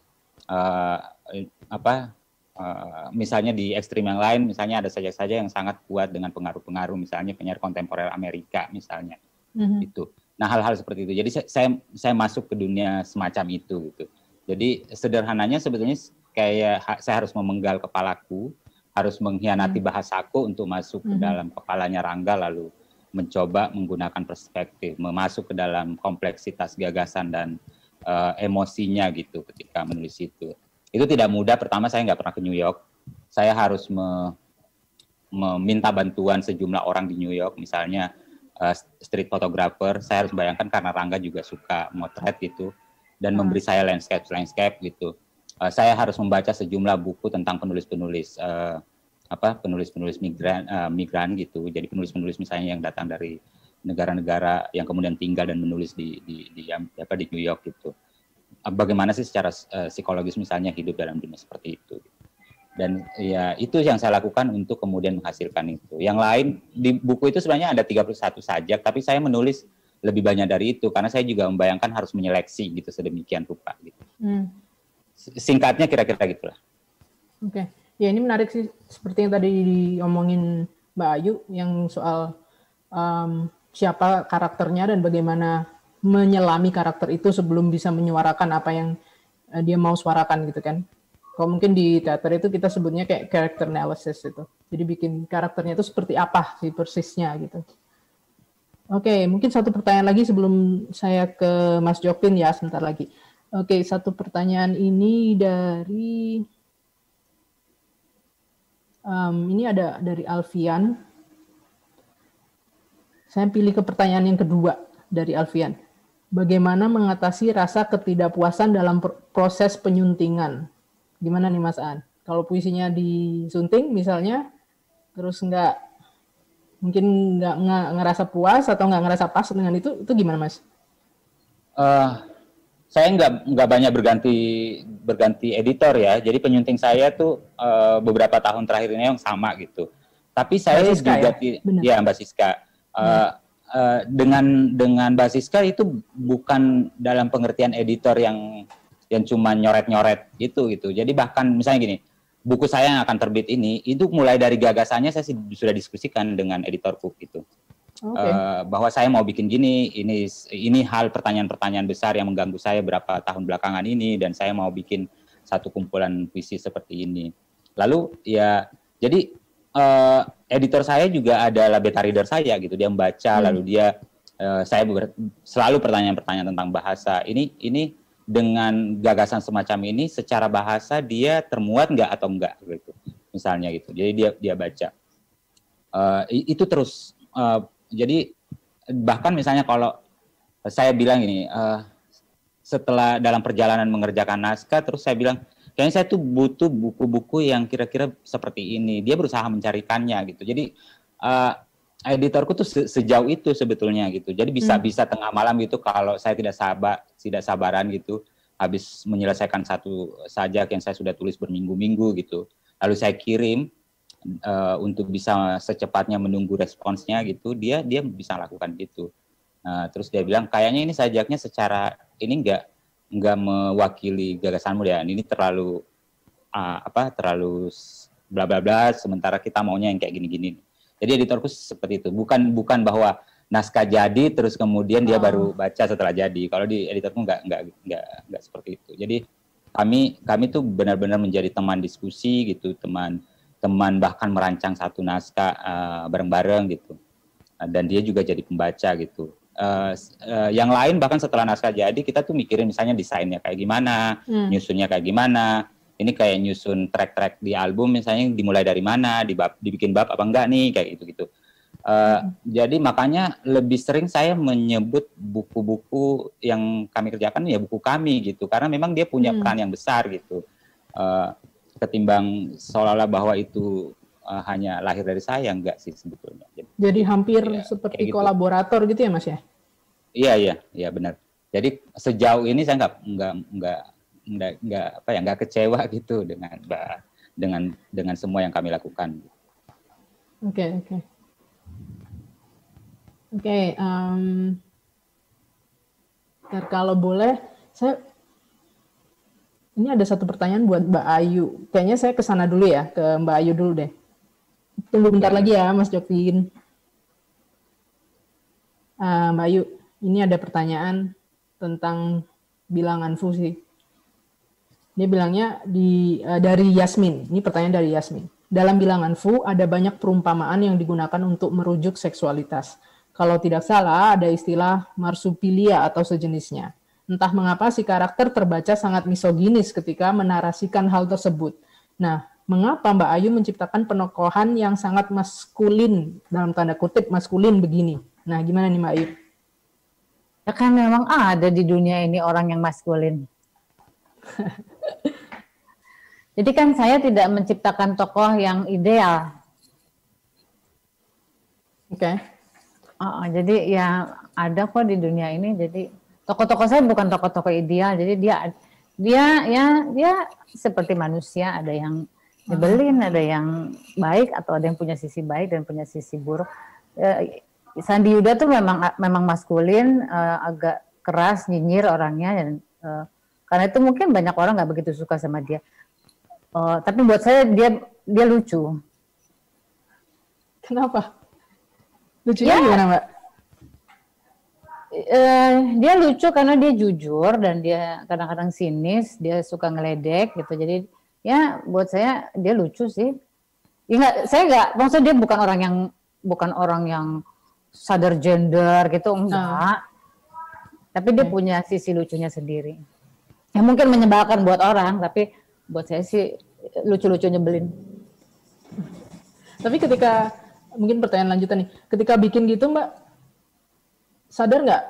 misalnya di ekstrim yang lain, misalnya ada sajak-sajak yang sangat kuat dengan pengaruh-pengaruh, misalnya penyair kontemporer Amerika misalnya, itu. Nah hal-hal seperti itu. Jadi saya masuk ke dunia semacam itu gitu. Jadi sederhananya sebetulnya kayak saya harus memenggal kepalaku, harus mengkhianati bahasaku untuk masuk ke dalam kepalanya Rangga, lalu mencoba menggunakan perspektif, masuk ke dalam kompleksitas gagasan dan emosinya gitu ketika menulis itu. Itu tidak mudah. Pertama saya nggak pernah ke New York. Saya harus meminta bantuan sejumlah orang di New York, misalnya street photographer. Saya harus bayangkan karena Rangga juga suka motret gitu, dan memberi saya landscape gitu. Saya harus membaca sejumlah buku tentang penulis-penulis migran gitu. Jadi penulis-penulis misalnya yang datang dari negara-negara yang kemudian tinggal dan menulis di New York gitu. Bagaimana sih secara psikologis misalnya hidup dalam dunia seperti itu. Dan ya itu yang saya lakukan untuk kemudian menghasilkan itu. Yang lain di buku itu sebenarnya ada 31 sajak, tapi saya menulis lebih banyak dari itu karena saya juga membayangkan harus menyeleksi gitu sedemikian rupa gitu. Singkatnya kira-kira gitulah. Oke. Ya ini menarik sih, seperti yang tadi diomongin Mbak Ayu yang soal siapa karakternya dan bagaimana menyelami karakter itu sebelum bisa menyuarakan apa yang dia mau suarakan gitu kan. Kalau mungkin di teater itu kita sebutnya kayak character analysis itu. Jadi bikin karakternya itu seperti apa sih persisnya gitu. Oke, mungkin satu pertanyaan lagi sebelum saya ke Mas Jopin ya sebentar lagi. Oke, satu pertanyaan ini dari ini ada dari Alfian. Saya pilih ke pertanyaan yang kedua dari Alfian. Bagaimana mengatasi rasa ketidakpuasan dalam proses penyuntingan? Gimana nih Mas Aan? Kalau puisinya disunting misalnya, terus mungkin nggak ngerasa puas atau nggak ngerasa pas dengan itu gimana Mas? Saya nggak banyak berganti editor ya. Jadi penyunting saya tuh beberapa tahun terakhir ini yang sama gitu. Tapi saya juga ya Mbak Siska. Dengan Mbak Siska itu bukan dalam pengertian editor yang cuma nyoret-nyoret gitu. Jadi bahkan misalnya gini, buku saya yang akan terbit ini itu mulai dari gagasannya saya sudah diskusikan dengan editorku gitu. Bahwa saya mau bikin gini, ini hal pertanyaan-pertanyaan besar yang mengganggu saya berapa tahun belakangan ini, dan saya mau bikin satu kumpulan puisi seperti ini. Lalu ya jadi editor saya juga adalah beta reader saya gitu, dia membaca lalu dia saya selalu pertanyaan-pertanyaan tentang bahasa ini dengan gagasan semacam ini secara bahasa dia termuat nggak atau enggak gitu misalnya gitu. Jadi dia baca itu terus jadi bahkan misalnya kalau saya bilang ini setelah dalam perjalanan mengerjakan naskah terus saya bilang kayaknya saya tuh butuh buku-buku yang kira-kira seperti ini. Dia berusaha mencarikannya gitu. Jadi editorku tuh sejauh itu sebetulnya gitu. Jadi bisa tengah malam gitu kalau saya tidak sabaran gitu habis menyelesaikan satu sajak yang saya sudah tulis berminggu-minggu gitu. Lalu saya kirim untuk bisa secepatnya menunggu responsnya gitu, dia bisa lakukan gitu. Terus dia bilang kayaknya ini sajaknya secara ini nggak mewakili gagasanmu ya, ini terlalu terlalu bla bla bla, sementara kita maunya yang kayak gini-gini. Jadi editorku seperti itu, bukan bahwa naskah jadi terus kemudian dia baru baca setelah jadi. Kalau di editorku nggak seperti itu. Jadi kami tuh benar-benar menjadi teman diskusi gitu, teman bahkan merancang satu naskah bareng-bareng gitu, dan dia juga jadi pembaca gitu. Yang lain bahkan setelah naskah jadi kita tuh mikirin misalnya desainnya kayak gimana, nyusunnya kayak gimana, ini kayak nyusun track-track di album misalnya dimulai dari mana, dibikin bab apa enggak nih, kayak gitu-gitu. Jadi makanya lebih sering saya menyebut buku-buku yang kami kerjakan ya buku kami gitu, karena memang dia punya peran yang besar gitu. Ketimbang seolah-olah bahwa itu hanya lahir dari saya, enggak sih sebetulnya. Jadi hampir seperti kolaborator gitu ya Mas ya? Iya benar. Jadi sejauh ini saya nggak kecewa gitu dengan semua yang kami lakukan. Oke. Kalau boleh ini ada satu pertanyaan buat Mbak Ayu. Kayaknya saya kesana dulu ya, ke Mbak Ayu dulu deh. Tunggu bentar lagi ya, Mas Jovin. Mbak Ayu, ini ada pertanyaan tentang bilangan fusi. Dia bilangnya dari Yasmin. Ini pertanyaan dari Yasmin. Dalam bilangan Fu ada banyak perumpamaan yang digunakan untuk merujuk seksualitas. Kalau tidak salah, ada istilah marsupilia atau sejenisnya. Entah mengapa si karakter terbaca sangat misoginis ketika menarasikan hal tersebut. Nah, mengapa Mbak Ayu menciptakan penokohan yang sangat maskulin, dalam tanda kutip maskulin begini? Nah, gimana nih Mbak Ayu? Ya kan memang ada di dunia ini orang yang maskulin. Jadi kan saya tidak menciptakan tokoh yang ideal. Oke. Jadi ya ada kok di dunia ini. Jadi tokoh-tokoh saya bukan tokoh-tokoh ideal, jadi dia seperti manusia, ada yang nyebelin, ada yang baik, atau ada yang punya sisi baik dan punya sisi buruk. Sandi Yuda tuh memang maskulin, agak keras, nyinyir orangnya, dan karena itu mungkin banyak orang nggak begitu suka sama dia. Tapi buat saya dia lucu. Kenapa? Lucunya gimana Mbak? Dia lucu karena dia jujur dan dia kadang-kadang sinis, dia suka ngeledek gitu. Jadi ya buat saya dia lucu sih. Ya saya nggak, maksudnya dia bukan orang yang sadar gender gitu, enggak. Tapi dia punya sisi lucunya sendiri. Yang mungkin menyebalkan buat orang, tapi buat saya sih lucu-lucu nyebelin. Tapi ketika, mungkin pertanyaan lanjutan nih, ketika bikin gitu Mbak, sadar nggak?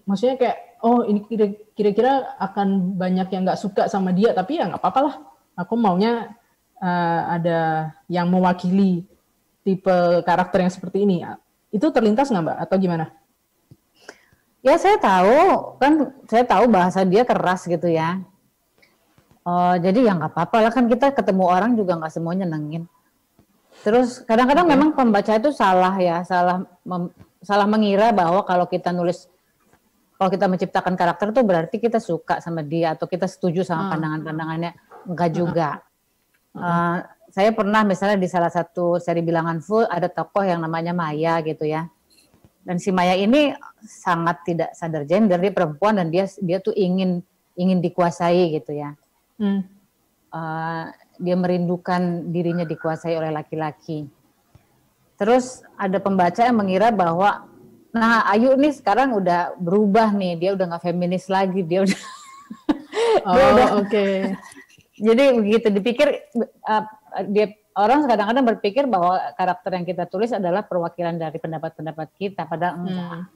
Maksudnya kayak, oh ini kira-kira akan banyak yang nggak suka sama dia, tapi ya nggak apa-apa lah. Aku maunya ada yang mewakili tipe karakter yang seperti ini. Itu terlintas nggak Mbak? Atau gimana? Ya saya tahu bahasa dia keras gitu ya. Jadi ya nggak apa-apa lah, kan kita ketemu orang juga nggak semuanya nyenengin. Terus kadang-kadang memang pembaca itu salah mengira bahwa kalau kita menciptakan karakter itu berarti kita suka sama dia atau kita setuju sama pandangan-pandangannya. Enggak juga. Saya pernah misalnya di salah satu seri bilangan Fu ada tokoh yang namanya Maya gitu ya. Dan si Maya ini sangat tidak sadar gender, dia perempuan dan dia tuh ingin dikuasai gitu ya. Dia merindukan dirinya dikuasai oleh laki-laki. Terus ada pembaca yang mengira bahwa nah Ayu nih sekarang udah berubah nih, dia udah nggak feminis lagi, dia udah Oke. Jadi begitu dipikir, orang kadang-kadang berpikir bahwa karakter yang kita tulis adalah perwakilan dari pendapat-pendapat kita, padahal enggak.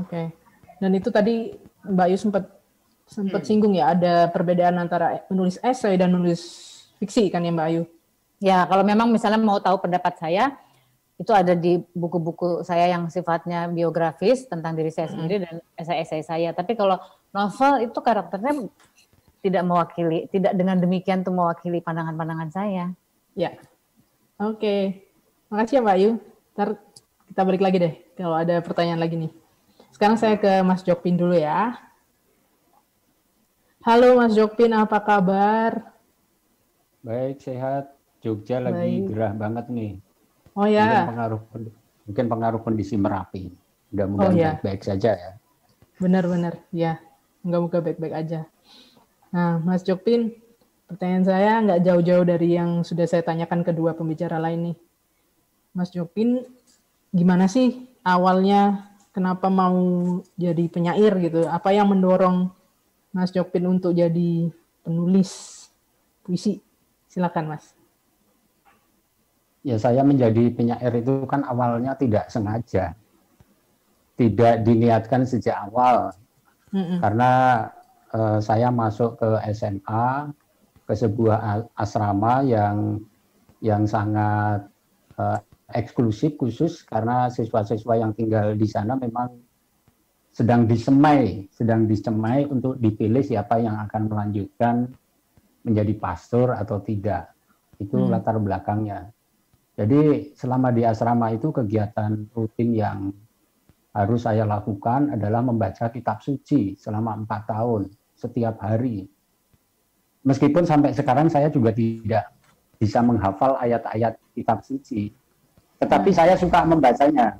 Oke. Dan itu tadi Mbak Ayu sempat singgung ya, ada perbedaan antara menulis esai dan menulis fiksi kan ya Mbak Ayu? Ya, kalau memang misalnya mau tahu pendapat saya, itu ada di buku-buku saya yang sifatnya biografis tentang diri saya sendiri dan esai-esai saya. Tapi kalau novel itu karakternya tidak dengan demikian tuh mewakili pandangan-pandangan saya. Ya, Oke. Makasih ya Mbak Ayu. Ntar kita balik lagi deh kalau ada pertanyaan lagi nih. Sekarang saya ke Mas Jokpin dulu ya. Halo Mas Jokpin, apa kabar? Baik, sehat. Jogja lagi gerah banget nih. Oh ya. Mungkin pengaruh kondisi Merapi. Mudah-mudahan baik-baik saja ya. Benar-benar, ya. Moga-moga baik-baik aja. Nah, Mas Jokpin, pertanyaan saya nggak jauh-jauh dari yang sudah saya tanyakan kedua pembicara lain nih. Mas Jokpin, gimana sih awalnya kenapa mau jadi penyair gitu? Apa yang mendorong Mas Jokpin untuk jadi penulis puisi? Silakan, Mas. Ya, saya menjadi penyair itu kan awalnya tidak sengaja. Tidak diniatkan sejak awal. Karena saya masuk ke SMA, ke sebuah asrama yang sangat eksklusif khusus karena siswa-siswa yang tinggal di sana memang sedang disemai untuk dipilih siapa yang akan melanjutkan menjadi pastor atau tidak. Itu latar belakangnya. Jadi selama di asrama itu kegiatan rutin yang harus saya lakukan adalah membaca kitab suci selama 4 tahun setiap hari. Meskipun sampai sekarang saya juga tidak bisa menghafal ayat-ayat kitab suci. Tetapi saya suka membacanya.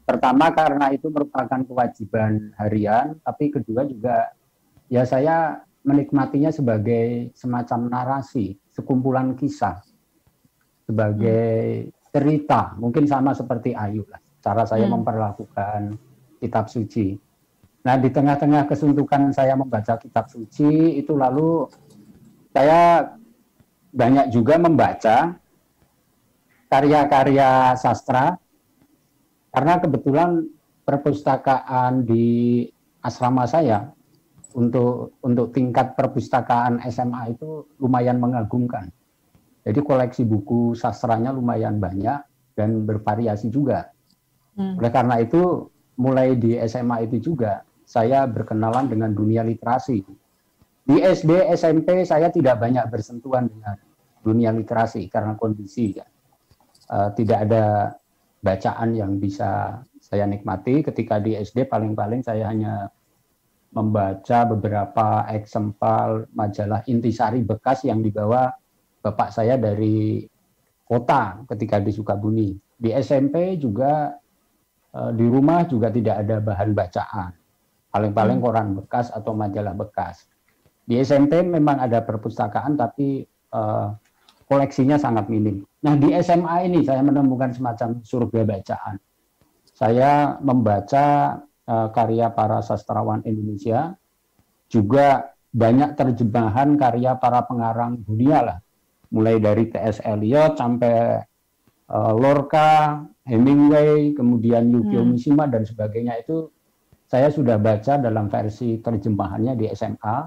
Pertama karena itu merupakan kewajiban harian, tapi kedua juga ya saya menikmatinya sebagai semacam narasi, sekumpulan kisah, sebagai cerita, mungkin sama seperti Ayu lah, cara saya memperlakukan kitab suci. Nah, di tengah-tengah kesuntukan saya membaca kitab suci, itu lalu saya banyak juga membaca karya-karya sastra, karena kebetulan perpustakaan di asrama saya untuk tingkat perpustakaan SMA itu lumayan mengagumkan. Jadi koleksi buku sastranya lumayan banyak dan bervariasi juga. Oleh karena itu, mulai di SMA itu juga saya berkenalan dengan dunia literasi. Di SD, SMP saya tidak banyak bersentuhan dengan dunia literasi karena kondisi ya. Tidak ada bacaan yang bisa saya nikmati. Ketika di SD paling-paling saya hanya membaca beberapa eksemplar majalah Intisari bekas yang dibawa bapak saya dari kota ketika di Sukabumi. Di SMP juga di rumah juga tidak ada bahan bacaan. Paling-paling koran bekas atau majalah bekas. Di SMP memang ada perpustakaan tapi koleksinya sangat minim. Nah, di SMA ini saya menemukan semacam surga bacaan. Saya membaca karya para sastrawan Indonesia, juga banyak terjemahan karya para pengarang dunia lah. Mulai dari T.S. Eliot sampai Lorca, Hemingway, kemudian Yukio Mishima dan sebagainya itu saya sudah baca dalam versi terjemahannya di SMA,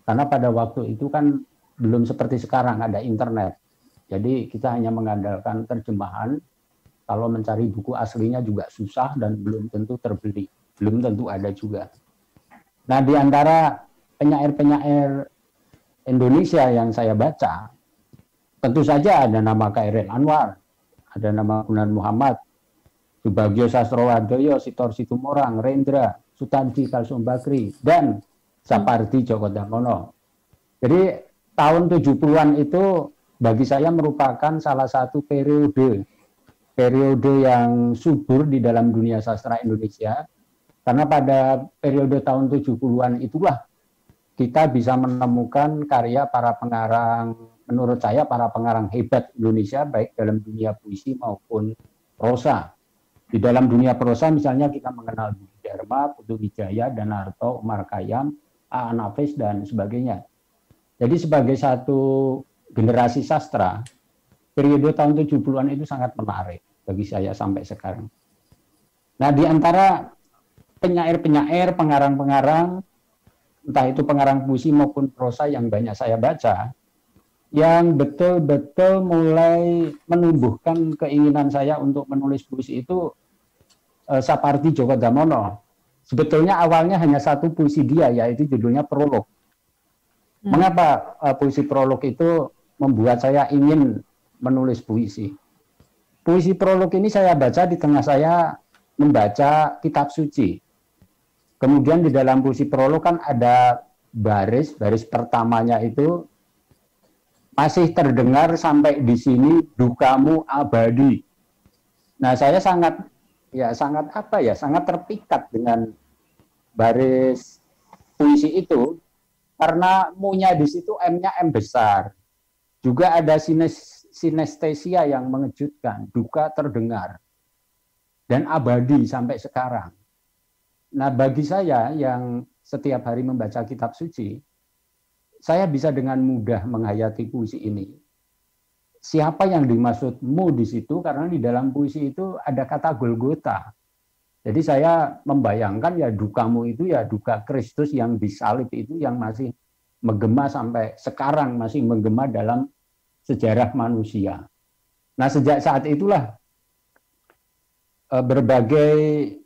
karena pada waktu itu kan belum seperti sekarang ada internet. Jadi kita hanya mengandalkan terjemahan, kalau mencari buku aslinya juga susah dan belum tentu terbeli, belum tentu ada juga. Nah, di antara penyair-penyair Indonesia yang saya baca, tentu saja ada nama Chairil Anwar, ada nama Gunan Muhammad, Subagio Sastrowardoyo, Sitor Situmorang, Rendra, Sutanji Kalsum Bakri, dan Sapardi Djoko Damono. Jadi tahun 70-an itu bagi saya merupakan salah satu periode yang subur di dalam dunia sastra Indonesia, karena pada periode tahun 70-an itulah kita bisa menemukan karya para pengarang, menurut saya para pengarang hebat Indonesia, baik dalam dunia puisi maupun prosa. Di dalam dunia prosa misalnya kita mengenal Budi Dharma, Putu Wijaya, Danarto, Umar Khayyam, A.A. Nafis, dan sebagainya. Jadi sebagai satu generasi sastra, periode tahun 70-an itu sangat menarik bagi saya sampai sekarang. Nah, di antara penyair-penyair, pengarang-pengarang, entah itu pengarang puisi maupun prosa yang banyak saya baca, yang betul-betul mulai menumbuhkan keinginan saya untuk menulis puisi itu Sapardi Djoko Damono. Sebetulnya awalnya hanya satu puisi dia, yaitu judulnya Prolog. Mengapa puisi Prolog itu membuat saya ingin menulis puisi? puisi prolog ini saya baca di tengah saya membaca kitab suci. Kemudian di dalam puisi prolog kan ada baris pertamanya itu masih terdengar sampai di sini dukamu abadi. Nah, saya sangat sangat terpikat dengan baris puisi itu karena mu-nya di situ M-nya M besar. Juga ada sinestesia yang mengejutkan, duka terdengar dan abadi sampai sekarang. Nah, bagi saya yang setiap hari membaca kitab suci, saya bisa dengan mudah menghayati puisi ini. Siapa yang dimaksudmu di situ? Karena di dalam puisi itu ada kata Golgota. Jadi saya membayangkan ya dukamu itu ya duka Kristus yang disalib itu yang masih menggema sampai sekarang, masih menggema dalam sejarah manusia. Nah, sejak saat itulah berbagai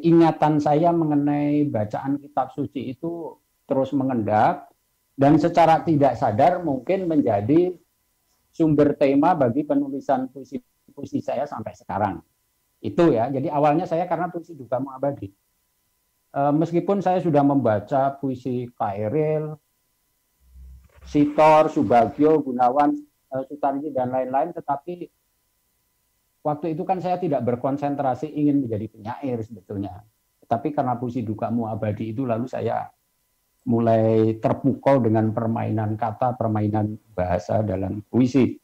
ingatan saya mengenai bacaan kitab suci itu terus mengendap dan secara tidak sadar mungkin menjadi sumber tema bagi penulisan puisi saya sampai sekarang. Itu ya, jadi awalnya saya karena puisi Dukamu Abadi. Meskipun saya sudah membaca puisi Khairil, Sitor, Subagio, Gunawan, Sutarji, dan lain-lain, tetapi waktu itu kan saya tidak berkonsentrasi ingin menjadi penyair sebetulnya. Tetapi karena puisi Dukamu Abadi itu lalu saya mulai terpukau dengan permainan kata, permainan bahasa dalam puisi.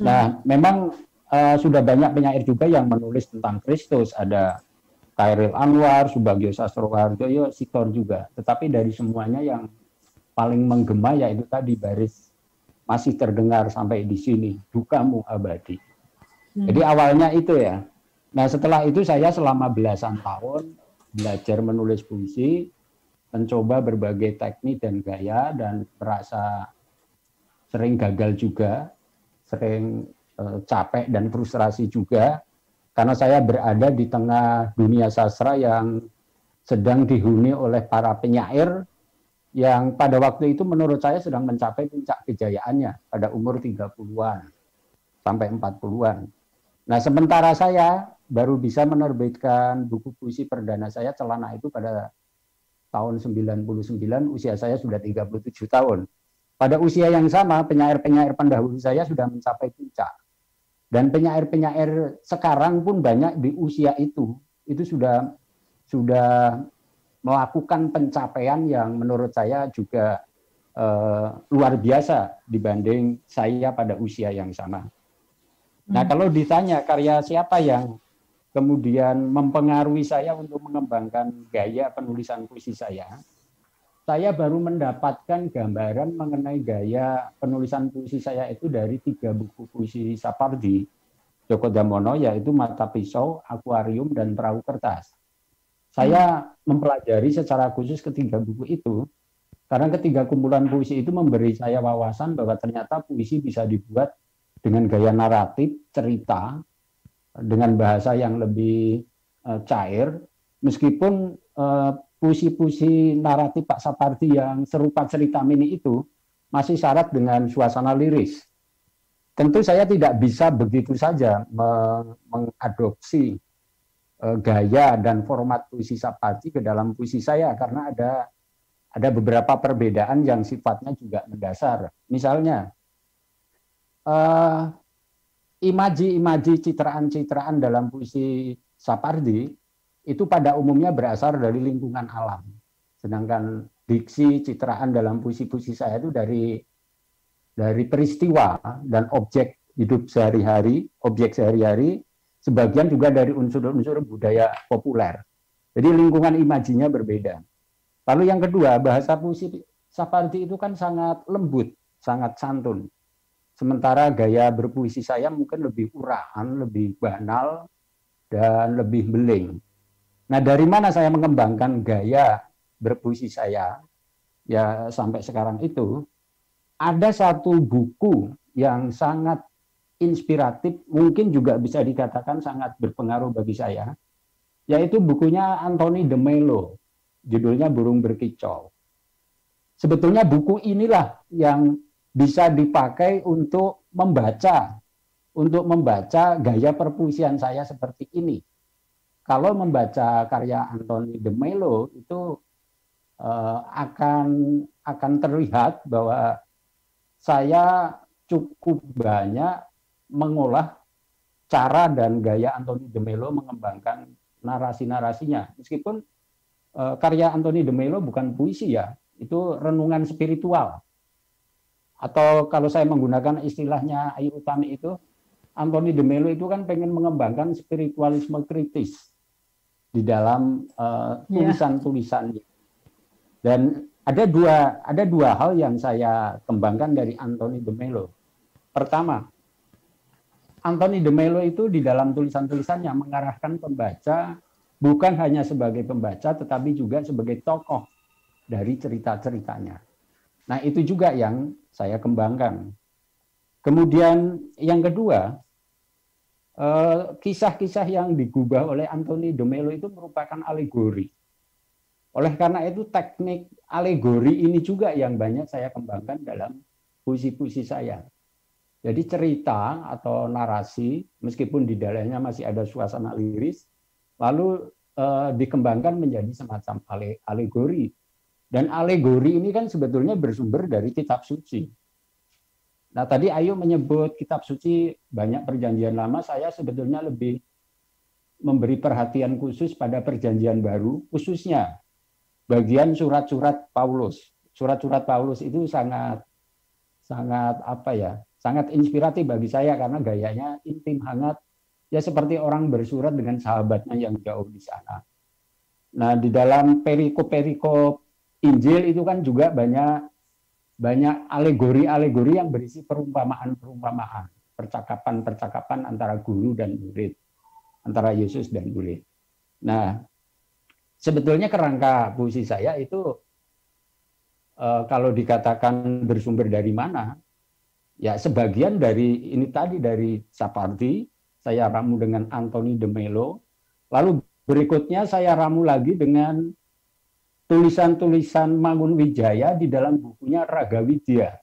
Nah, memang sudah banyak penyair juga yang menulis tentang Kristus. Ada Khairil Anwar, Subagio Sastroharjoyo, Sitor juga. Tetapi dari semuanya yang paling menggema yaitu tadi baris masih terdengar sampai di sini, Dukamu Abadi. Jadi awalnya itu ya. Nah, setelah itu saya selama belasan tahun belajar menulis puisi, mencoba berbagai teknik dan gaya, dan merasa sering gagal juga, sering capek dan frustrasi juga, karena saya berada di tengah dunia sastra yang sedang dihuni oleh para penyair yang pada waktu itu menurut saya sedang mencapai puncak kejayaannya pada umur 30-an sampai 40-an. Nah, sementara saya baru bisa menerbitkan buku puisi perdana saya Celana itu pada tahun 99, usia saya sudah 37 tahun. Pada usia yang sama, penyair-penyair pendahulu saya sudah mencapai puncak. Dan penyair-penyair sekarang pun banyak di usia itu sudah melakukan pencapaian yang menurut saya juga luar biasa dibanding saya pada usia yang sama. Nah, kalau ditanya karya siapa yang kemudian mempengaruhi saya untuk mengembangkan gaya penulisan puisi saya baru mendapatkan gambaran mengenai gaya penulisan puisi saya itu dari 3 buku puisi Sapardi Djoko Damono, yaitu Mata Pisau, Akuarium, dan Perahu Kertas. Saya mempelajari secara khusus ketiga buku itu, karena ketiga kumpulan puisi itu memberi saya wawasan bahwa ternyata puisi bisa dibuat dengan gaya naratif, cerita, dengan bahasa yang lebih cair, meskipun puisi-puisi naratif Pak Sapardi yang serupa cerita mini itu masih syarat dengan suasana liris. Tentu saya tidak bisa begitu saja mengadopsi gaya dan format puisi Sapardi ke dalam puisi saya, karena ada beberapa perbedaan yang sifatnya juga mendasar. Misalnya, imaji-imaji, citraan-citraan dalam puisi Sapardi itu pada umumnya berasal dari lingkungan alam. Sedangkan diksi, citraan dalam puisi-puisi saya itu dari peristiwa dan objek hidup sehari-hari, sebagian juga dari unsur-unsur budaya populer. Jadi lingkungan imajinya berbeda. Lalu yang kedua, bahasa puisi Sapardi itu kan sangat lembut, sangat santun. Sementara gaya berpuisi saya mungkin lebih uraan, lebih banal, dan lebih beling. Nah, dari mana saya mengembangkan gaya berpuisi saya ya sampai sekarang itu? Ada satu buku yang sangat inspiratif, mungkin juga bisa dikatakan sangat berpengaruh bagi saya, yaitu bukunya Anthony de Mello, judulnya Burung Berkicau. Sebetulnya buku inilah yang bisa dipakai untuk membaca untuk membaca gaya perpuisian saya seperti ini. Kalau membaca karya Anthony de Mello itu akan terlihat bahwa saya cukup banyak mengolah cara dan gaya Anthony de Mello mengembangkan narasi-narasinya. Meskipun karya Anthony de Mello bukan puisi ya, itu renungan spiritual. Atau kalau saya menggunakan istilahnya Ayu Utami itu, Anthony de Mello itu kan pengen mengembangkan spiritualisme kritis di dalam tulisan-tulisannya. Dan ada dua hal yang saya kembangkan dari Anthony de Mello. Pertama, Anthony de Mello itu di dalam tulisan-tulisannya mengarahkan pembaca bukan hanya sebagai pembaca, tetapi juga sebagai tokoh dari cerita-ceritanya. Nah, itu juga yang saya kembangkan. Kemudian yang kedua, kisah-kisah yang digubah oleh Anthony de Mello itu merupakan alegori. Oleh karena itu teknik alegori ini juga yang banyak saya kembangkan dalam puisi-puisi saya. Jadi cerita atau narasi, meskipun di dalamnya masih ada suasana liris, lalu dikembangkan menjadi semacam alegori. Dan alegori ini kan sebetulnya bersumber dari kitab suci. Nah, tadi Ayu menyebut kitab suci banyak perjanjian lama, saya sebetulnya lebih memberi perhatian khusus pada perjanjian baru, khususnya bagian surat-surat Paulus. Surat-surat Paulus itu sangat inspiratif bagi saya karena gayanya intim, hangat, ya seperti orang bersurat dengan sahabatnya yang jauh di sana. Nah, di dalam perikop-perikop Injil itu kan juga banyak alegori-alegori yang berisi perumpamaan-perumpamaan, percakapan-percakapan antara guru dan murid, antara Yesus dan murid. Nah, sebetulnya kerangka puisi saya itu kalau dikatakan bersumber dari mana, ya sebagian dari ini tadi dari Sapardi, saya ramu dengan Anthony de Mello, lalu berikutnya saya ramu lagi dengan tulisan-tulisan Mangunwijaya di dalam bukunya Raga Widya.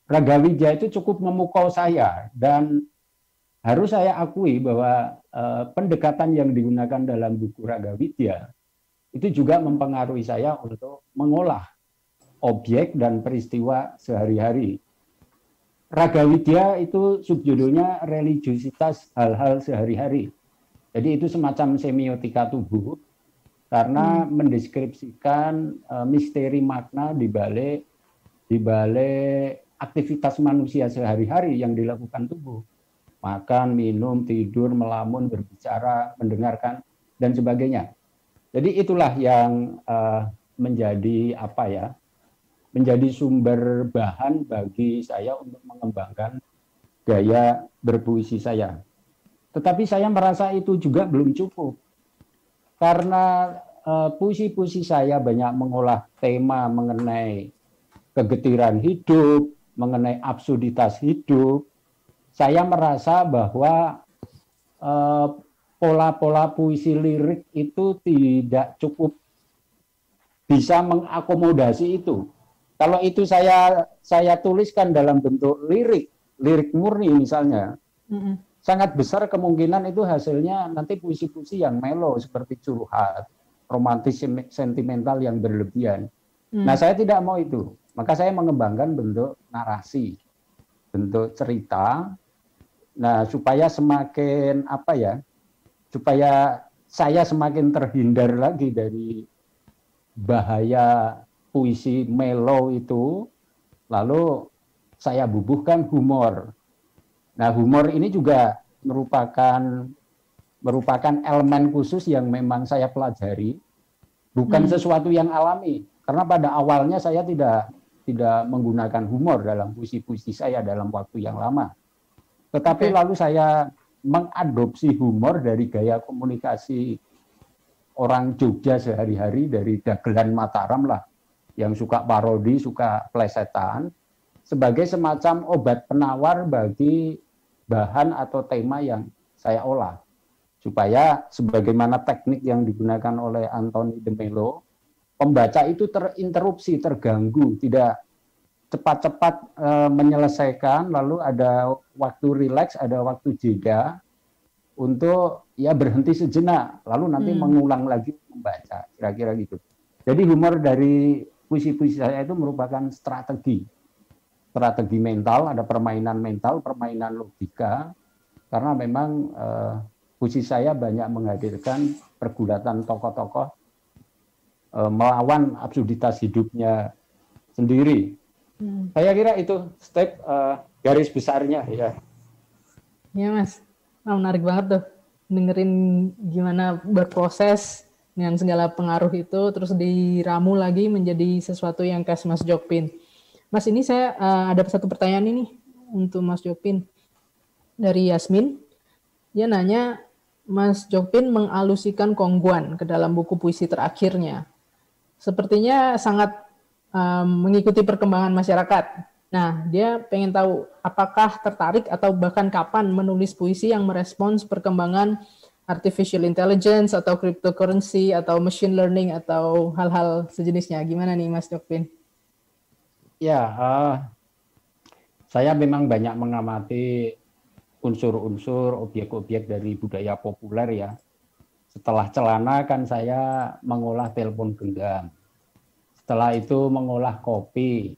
Raga Widya itu cukup memukau saya dan harus saya akui bahwa pendekatan yang digunakan dalam buku Raga Widya itu juga mempengaruhi saya untuk mengolah objek dan peristiwa sehari-hari. Raga Widya itu subjudulnya religiusitas hal-hal sehari-hari. Jadi itu semacam semiotika tubuh karena mendeskripsikan misteri makna di balik aktivitas manusia sehari-hari yang dilakukan tubuh. Makan, minum, tidur, melamun, berbicara, mendengarkan, dan sebagainya. Jadi itulah yang menjadi menjadi sumber bahan bagi saya untuk mengembangkan gaya berpuisi saya. Tetapi saya merasa itu juga belum cukup. Karena puisi-puisi saya banyak mengolah tema mengenai kegetiran hidup, mengenai absurditas hidup, saya merasa bahwa pola-pola puisi lirik itu tidak cukup bisa mengakomodasi itu. Kalau itu saya tuliskan dalam bentuk lirik murni misalnya, sangat besar kemungkinan itu hasilnya nanti puisi-puisi yang melo seperti curhat, romantis sentimental yang berlebihan. Nah, saya tidak mau itu. Maka saya mengembangkan bentuk narasi, bentuk cerita. Nah, supaya supaya saya semakin terhindar lagi dari bahaya puisi melo itu, lalu saya bubuhkan humor. Nah, humor ini juga merupakan elemen khusus yang memang saya pelajari, bukan sesuatu yang alami. Karena pada awalnya saya tidak menggunakan humor dalam puisi-puisi saya dalam waktu yang lama. Tetapi lalu saya mengadopsi humor dari gaya komunikasi orang Jogja sehari-hari, dari dagelan Mataram lah, yang suka parodi, suka plesetan, sebagai semacam obat penawar bagi bahan atau tema yang saya olah. Supaya sebagaimana teknik yang digunakan oleh Anthony de Mello, pembaca itu terinterupsi, terganggu, cepat-cepat menyelesaikan, lalu ada waktu rileks, ada waktu jeda untuk ya berhenti sejenak, lalu nanti mengulang lagi membaca, kira-kira gitu. Jadi humor dari puisi-puisi saya itu merupakan strategi mental, ada permainan mental, permainan logika, karena memang puisi saya banyak menghadirkan pergulatan tokoh-tokoh melawan absurditas hidupnya sendiri. Saya kira itu step garis besarnya ya. Iya Mas, menarik banget tuh dengerin gimana berproses dengan segala pengaruh itu terus diramu lagi menjadi sesuatu yang khas Mas Jokpin. Mas, ini saya ada satu pertanyaan ini untuk Mas Jokpin dari Yasmin. Dia nanya, Mas Jokpin mengalusikan Kongguan ke dalam buku puisi terakhirnya. Sepertinya sangat mengikuti perkembangan masyarakat. Nah, dia pengen tahu apakah tertarik atau bahkan kapan menulis puisi yang merespons perkembangan artificial intelligence atau cryptocurrency atau machine learning atau hal-hal sejenisnya. Gimana nih Mas Jokpin? Ya, saya memang banyak mengamati unsur-unsur, objek-objek dari budaya populer ya. Setelah celana kan saya mengolah telepon genggam. Setelah itu mengolah kopi.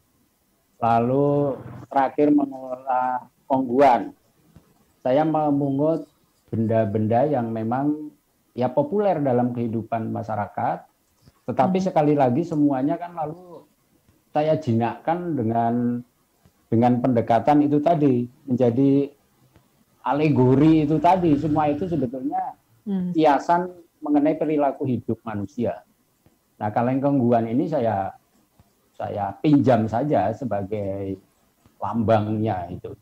Lalu terakhir mengolah Kongguan. Saya memungut benda-benda yang memang ya populer dalam kehidupan masyarakat. Tetapi sekali lagi semuanya kan lalu saya jinakkan dengan pendekatan itu tadi, menjadi alegori itu tadi. Semua itu sebetulnya kiasan mengenai perilaku hidup manusia. Nah, kalau yang Kongguan ini saya pinjam saja sebagai lambangnya itu.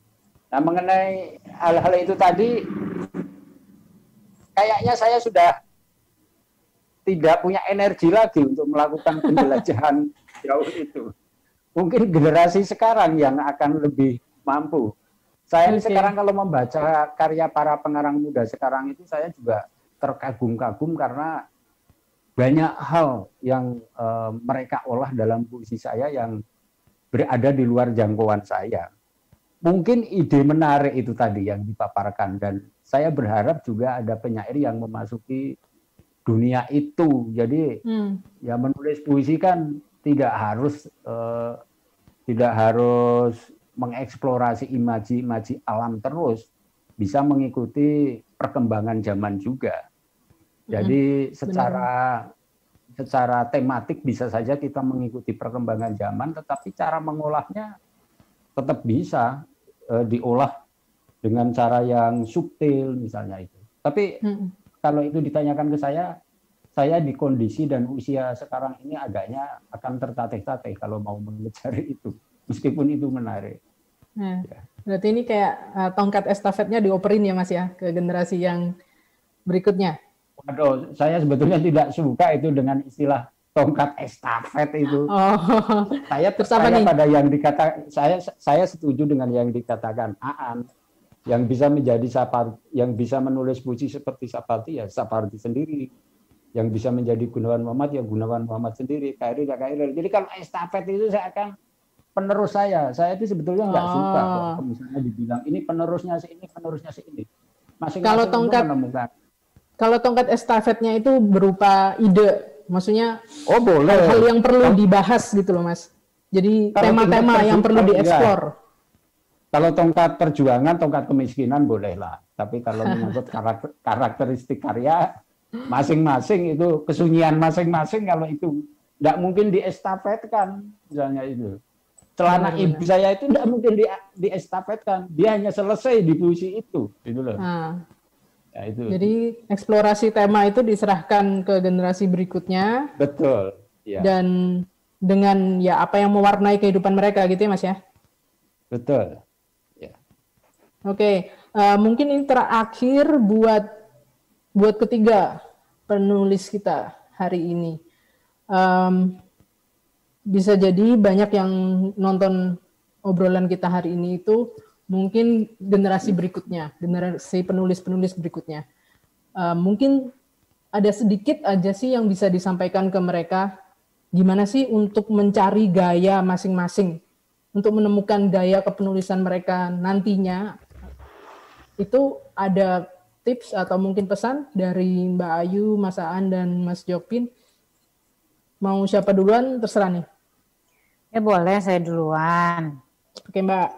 Nah, mengenai hal-hal itu tadi, kayaknya saya sudah tidak punya energi lagi untuk melakukan penjelajahan jauh itu. Mungkin generasi sekarang yang akan lebih mampu. Saya ini sekarang kalau membaca karya para pengarang muda sekarang itu, saya juga terkagum-kagum karena banyak hal yang mereka olah dalam puisi saya yang berada di luar jangkauan saya. Mungkin ide menarik itu tadi yang dipaparkan, dan saya berharap juga ada penyair yang memasuki dunia itu. Jadi ya menulis puisi kan tidak harus mengeksplorasi imaji-imaji alam terus, bisa mengikuti perkembangan zaman juga. Jadi secara tematik bisa saja kita mengikuti perkembangan zaman, tetapi cara mengolahnya tetap bisa diolah dengan cara yang subtil misalnya itu. Tapi kalau itu ditanyakan ke saya di kondisi dan usia sekarang ini agaknya akan tertatih-tatih kalau mau mengejar itu, meskipun itu menarik. Nah, berarti ini kayak tongkat estafetnya dioperin ya Mas ya ke generasi yang berikutnya. Waduh, saya sebetulnya tidak suka itu dengan istilah tongkat estafet itu. Saya percaya pada yang dikatakan, saya setuju dengan yang dikatakan Aan, yang bisa menjadi yang bisa menulis puisi seperti Sapardi ya Sapardi sendiri, yang bisa menjadi Gunawan Muhammad ya Gunawan Muhammad sendiri, Khairil ya Khairil. Jadi kalau estafet itu saya akan penerus saya itu sebetulnya nggak suka kalau misalnya dibilang ini penerusnya si ini, penerusnya si ini. Masing-masing menemukan. Kalau tongkat estafetnya itu berupa ide, maksudnya boleh. Hal yang perlu dibahas gitu loh Mas. Jadi tema-tema yang perlu dieksplor. Kalau tongkat perjuangan, tongkat kemiskinan bolehlah. Tapi kalau menyangkut karakteristik karya masing-masing itu kesunyian masing-masing, kalau itu tidak mungkin diestafetkan, misalnya itu. Celana ibu saya itu tidak mungkin diestafetkan, dia hanya selesai di puisi itu, gitu loh. Ya, itu. Jadi eksplorasi tema itu diserahkan ke generasi berikutnya. Betul. Ya. Dan dengan ya apa yang mewarnai kehidupan mereka gitu ya Mas ya. Betul. Ya. Oke, mungkin ini terakhir buat ketiga penulis kita hari ini. Bisa jadi banyak yang nonton obrolan kita hari ini itu mungkin generasi berikutnya, generasi penulis-penulis berikutnya. Mungkin ada sedikit aja sih yang bisa disampaikan ke mereka, gimana sih untuk mencari gaya masing-masing untuk menemukan gaya kepenulisan mereka nantinya, itu ada tips atau mungkin pesan dari Mbak Ayu, Mas Aan, dan Mas Jokpin? Mau siapa duluan? Terserah nih. Ya boleh, saya duluan. Oke Mbak.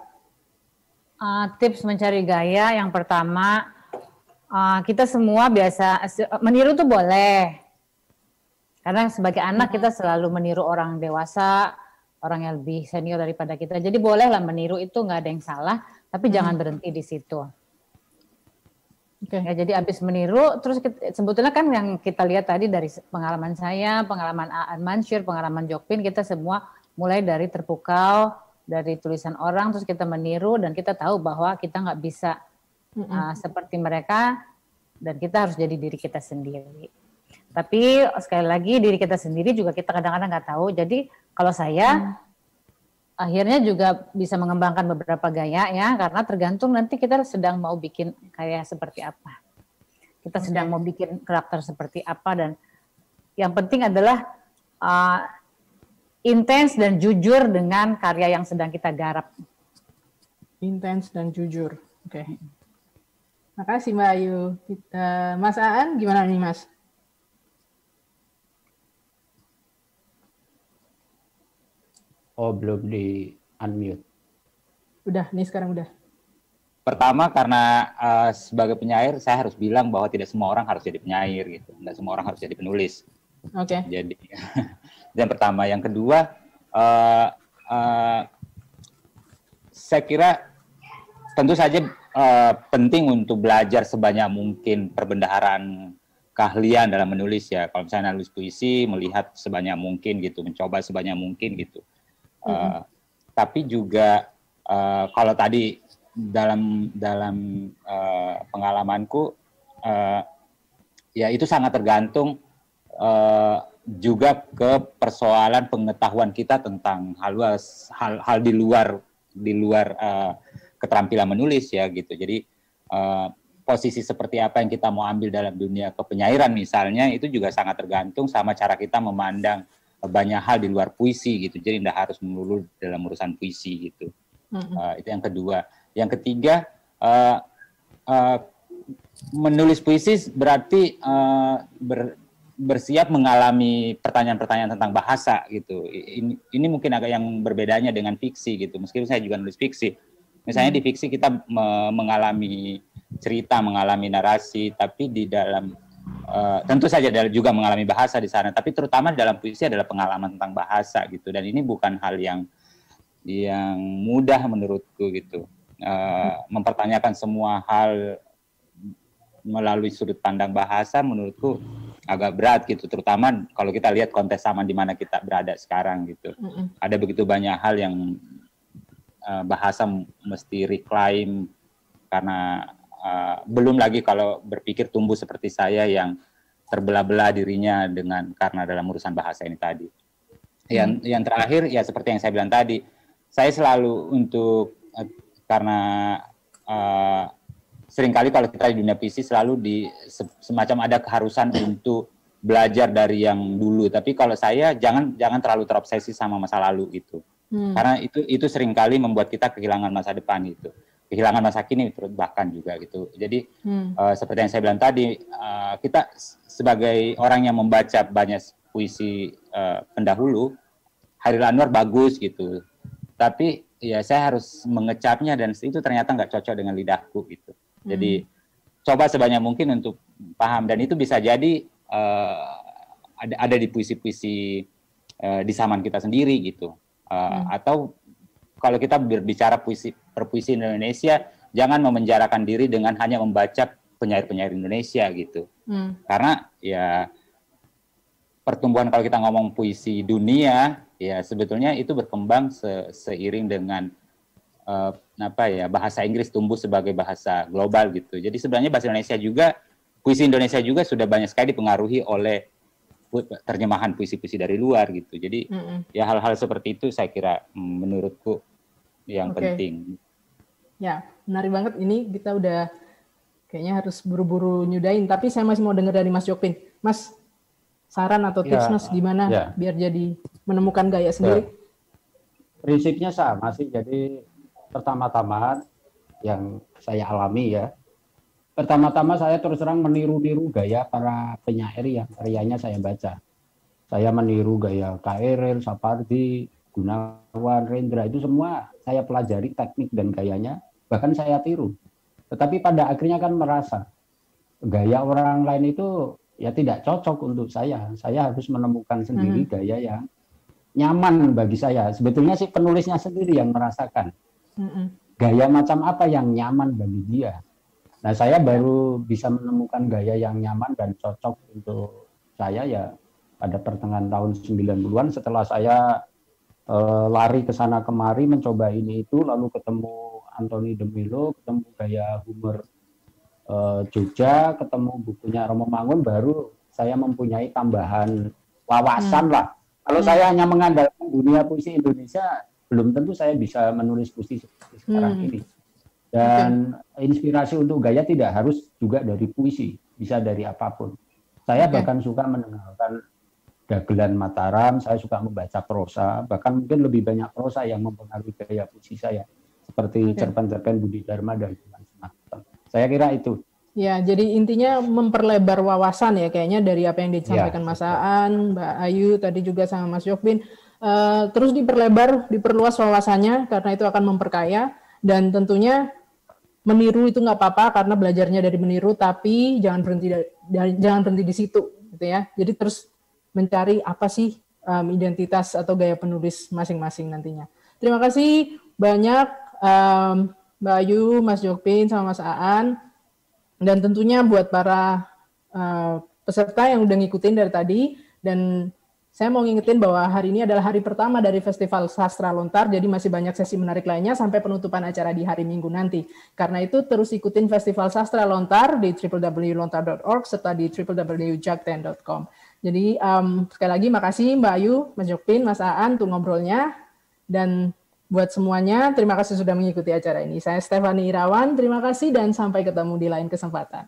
Tips mencari gaya yang pertama, kita semua biasa meniru tuh boleh. Karena sebagai anak kita selalu meniru orang dewasa, orang yang lebih senior daripada kita. Jadi bolehlah meniru, itu nggak ada yang salah, tapi jangan berhenti di situ. Ya, jadi habis meniru, terus sebetulnya kan yang kita lihat tadi dari pengalaman saya, pengalaman Aan Mansyur, pengalaman Jokpin, kita semua mulai dari terpukau, dari tulisan orang, terus kita meniru, dan kita tahu bahwa kita nggak bisa seperti mereka, dan kita harus jadi diri kita sendiri. Tapi sekali lagi diri kita sendiri juga kita kadang-kadang nggak tahu. Jadi kalau saya akhirnya juga bisa mengembangkan beberapa gaya ya, karena tergantung nanti kita sedang mau bikin karya seperti apa. Kita sedang mau bikin karakter seperti apa, dan yang penting adalah intens dan jujur dengan karya yang sedang kita garap. Intens dan jujur. Oke. Makasih Mbak Ayu. Mas Aan gimana nih Mas? Oh, belum di unmute. Udah, nih sekarang udah. Pertama karena sebagai penyair saya harus bilang bahwa tidak semua orang harus jadi penyair gitu. Tidak semua orang harus jadi penulis. Oke. Jadi yang pertama, yang kedua saya kira tentu saja penting untuk belajar sebanyak mungkin perbendaharaan keahlian dalam menulis ya. Kalau misalnya nulis puisi, melihat sebanyak mungkin gitu, mencoba sebanyak mungkin gitu. Tapi juga kalau tadi dalam pengalamanku ya itu sangat tergantung juga ke persoalan pengetahuan kita tentang hal di luar keterampilan menulis ya gitu. Jadi posisi seperti apa yang kita mau ambil dalam dunia kepenyairan misalnya itu juga sangat tergantung sama cara kita memandang banyak hal di luar puisi gitu. Jadi tidak harus melulu dalam urusan puisi gitu. Itu yang kedua. Yang ketiga, menulis puisi berarti bersiap mengalami pertanyaan-pertanyaan tentang bahasa gitu. Ini mungkin agak yang berbedanya dengan fiksi gitu. Meskipun saya juga nulis fiksi. Misalnya di fiksi kita mengalami cerita, mengalami narasi, tapi di dalam tentu saja juga mengalami bahasa di sana, tapi terutama dalam puisi adalah pengalaman tentang bahasa gitu, dan ini bukan hal yang mudah menurutku gitu. Mempertanyakan semua hal melalui sudut pandang bahasa menurutku agak berat gitu, terutama kalau kita lihat konteks zaman di mana kita berada sekarang gitu. Ada begitu banyak hal yang bahasa mesti reclaim karena belum lagi kalau berpikir tumbuh seperti saya yang terbelah-belah dirinya karena dalam urusan bahasa ini tadi. Yang terakhir ya seperti yang saya bilang tadi, saya selalu karena seringkali kalau kita di dunia puisi selalu semacam ada keharusan untuk belajar dari yang dulu. Tapi kalau saya jangan terlalu terobsesi sama masa lalu gitu. Karena itu seringkali membuat kita kehilangan masa depan gitu. Kehilangan masa kini bahkan juga gitu. Jadi seperti yang saya bilang tadi, kita sebagai orang yang membaca banyak puisi pendahulu, Hairil Anwar bagus gitu. Tapi ya saya harus mengecapnya dan itu ternyata nggak cocok dengan lidahku gitu. Jadi coba sebanyak mungkin untuk paham, dan itu bisa jadi ada di puisi-puisi di zaman kita sendiri gitu. Atau kalau kita berbicara perpuisi Indonesia, jangan memenjarakan diri dengan hanya membaca penyair-penyair Indonesia gitu. Karena ya pertumbuhan kalau kita ngomong puisi dunia, ya sebetulnya itu berkembang seiring dengan bahasa Inggris tumbuh sebagai bahasa global gitu. Jadi sebenarnya bahasa Indonesia juga, puisi Indonesia juga sudah banyak sekali dipengaruhi oleh terjemahan puisi-puisi dari luar gitu. Jadi ya hal-hal seperti itu saya kira menurutku yang penting. Ya, menarik banget. Ini kita udah kayaknya harus buru-buru nyudahin. Tapi saya masih mau dengar dari Mas Jokpin. Mas, saran atau tips Mas gimana biar jadi menemukan gaya sendiri? Prinsipnya sama sih. Jadi pertama-tama yang saya alami ya, pertama-tama saya terus terang meniru-niru gaya para penyair yang karyanya saya baca. Saya meniru gaya KRL, Sapardi, Gunawan, Rendra, itu semua saya pelajari teknik dan gayanya, bahkan saya tiru. Tetapi pada akhirnya kan merasa gaya orang lain itu ya tidak cocok untuk saya. Saya harus menemukan sendiri gaya yang nyaman bagi saya. Sebetulnya sih penulisnya sendiri yang merasakan gaya macam apa yang nyaman bagi dia. Nah, saya baru bisa menemukan gaya yang nyaman dan cocok untuk saya ya pada pertengahan tahun 90-an setelah saya lari ke sana kemari mencoba ini itu, lalu ketemu Anthony de Melo, ketemu gaya humor Jogja, ketemu bukunya Romo Mangun, baru saya mempunyai tambahan wawasan lah. Kalau saya hanya mengandalkan dunia puisi Indonesia, belum tentu saya bisa menulis puisi seperti sekarang ini. Dan inspirasi untuk gaya tidak harus juga dari puisi, bisa dari apapun. Saya bahkan suka mendengarkan dagelan Mataram, saya suka membaca prosa, bahkan mungkin lebih banyak prosa yang mempengaruhi gaya puisi saya, seperti cerpen-cerpen Budi Dharma dan semacam. Saya kira itu. Ya, jadi intinya memperlebar wawasan ya, kayaknya dari apa yang disampaikan Mas Aan, Mbak Ayu, tadi juga sama Mas Jokbin. Terus diperluas wawasannya, karena itu akan memperkaya, dan tentunya meniru itu nggak apa-apa karena belajarnya dari meniru, tapi jangan berhenti di situ, gitu ya. Jadi terus mencari apa sih identitas atau gaya penulis masing-masing nantinya. Terima kasih banyak Mbak Ayu, Mas Jokbin, sama Mas Aan, dan tentunya buat para peserta yang udah ngikutin dari tadi. Dan saya mau ngingetin bahwa hari ini adalah hari pertama dari Festival Sastra Lontar, jadi masih banyak sesi menarik lainnya sampai penutupan acara di hari Minggu nanti. Karena itu terus ikutin Festival Sastra Lontar di www.lontar.org serta di www.jakten.com. Jadi sekali lagi makasih Mbak Ayu, Mas Jokbin, Mas Aan untuk ngobrolnya, dan buat semuanya terima kasih sudah mengikuti acara ini. Saya Stefani Irawan, terima kasih dan sampai ketemu di lain kesempatan.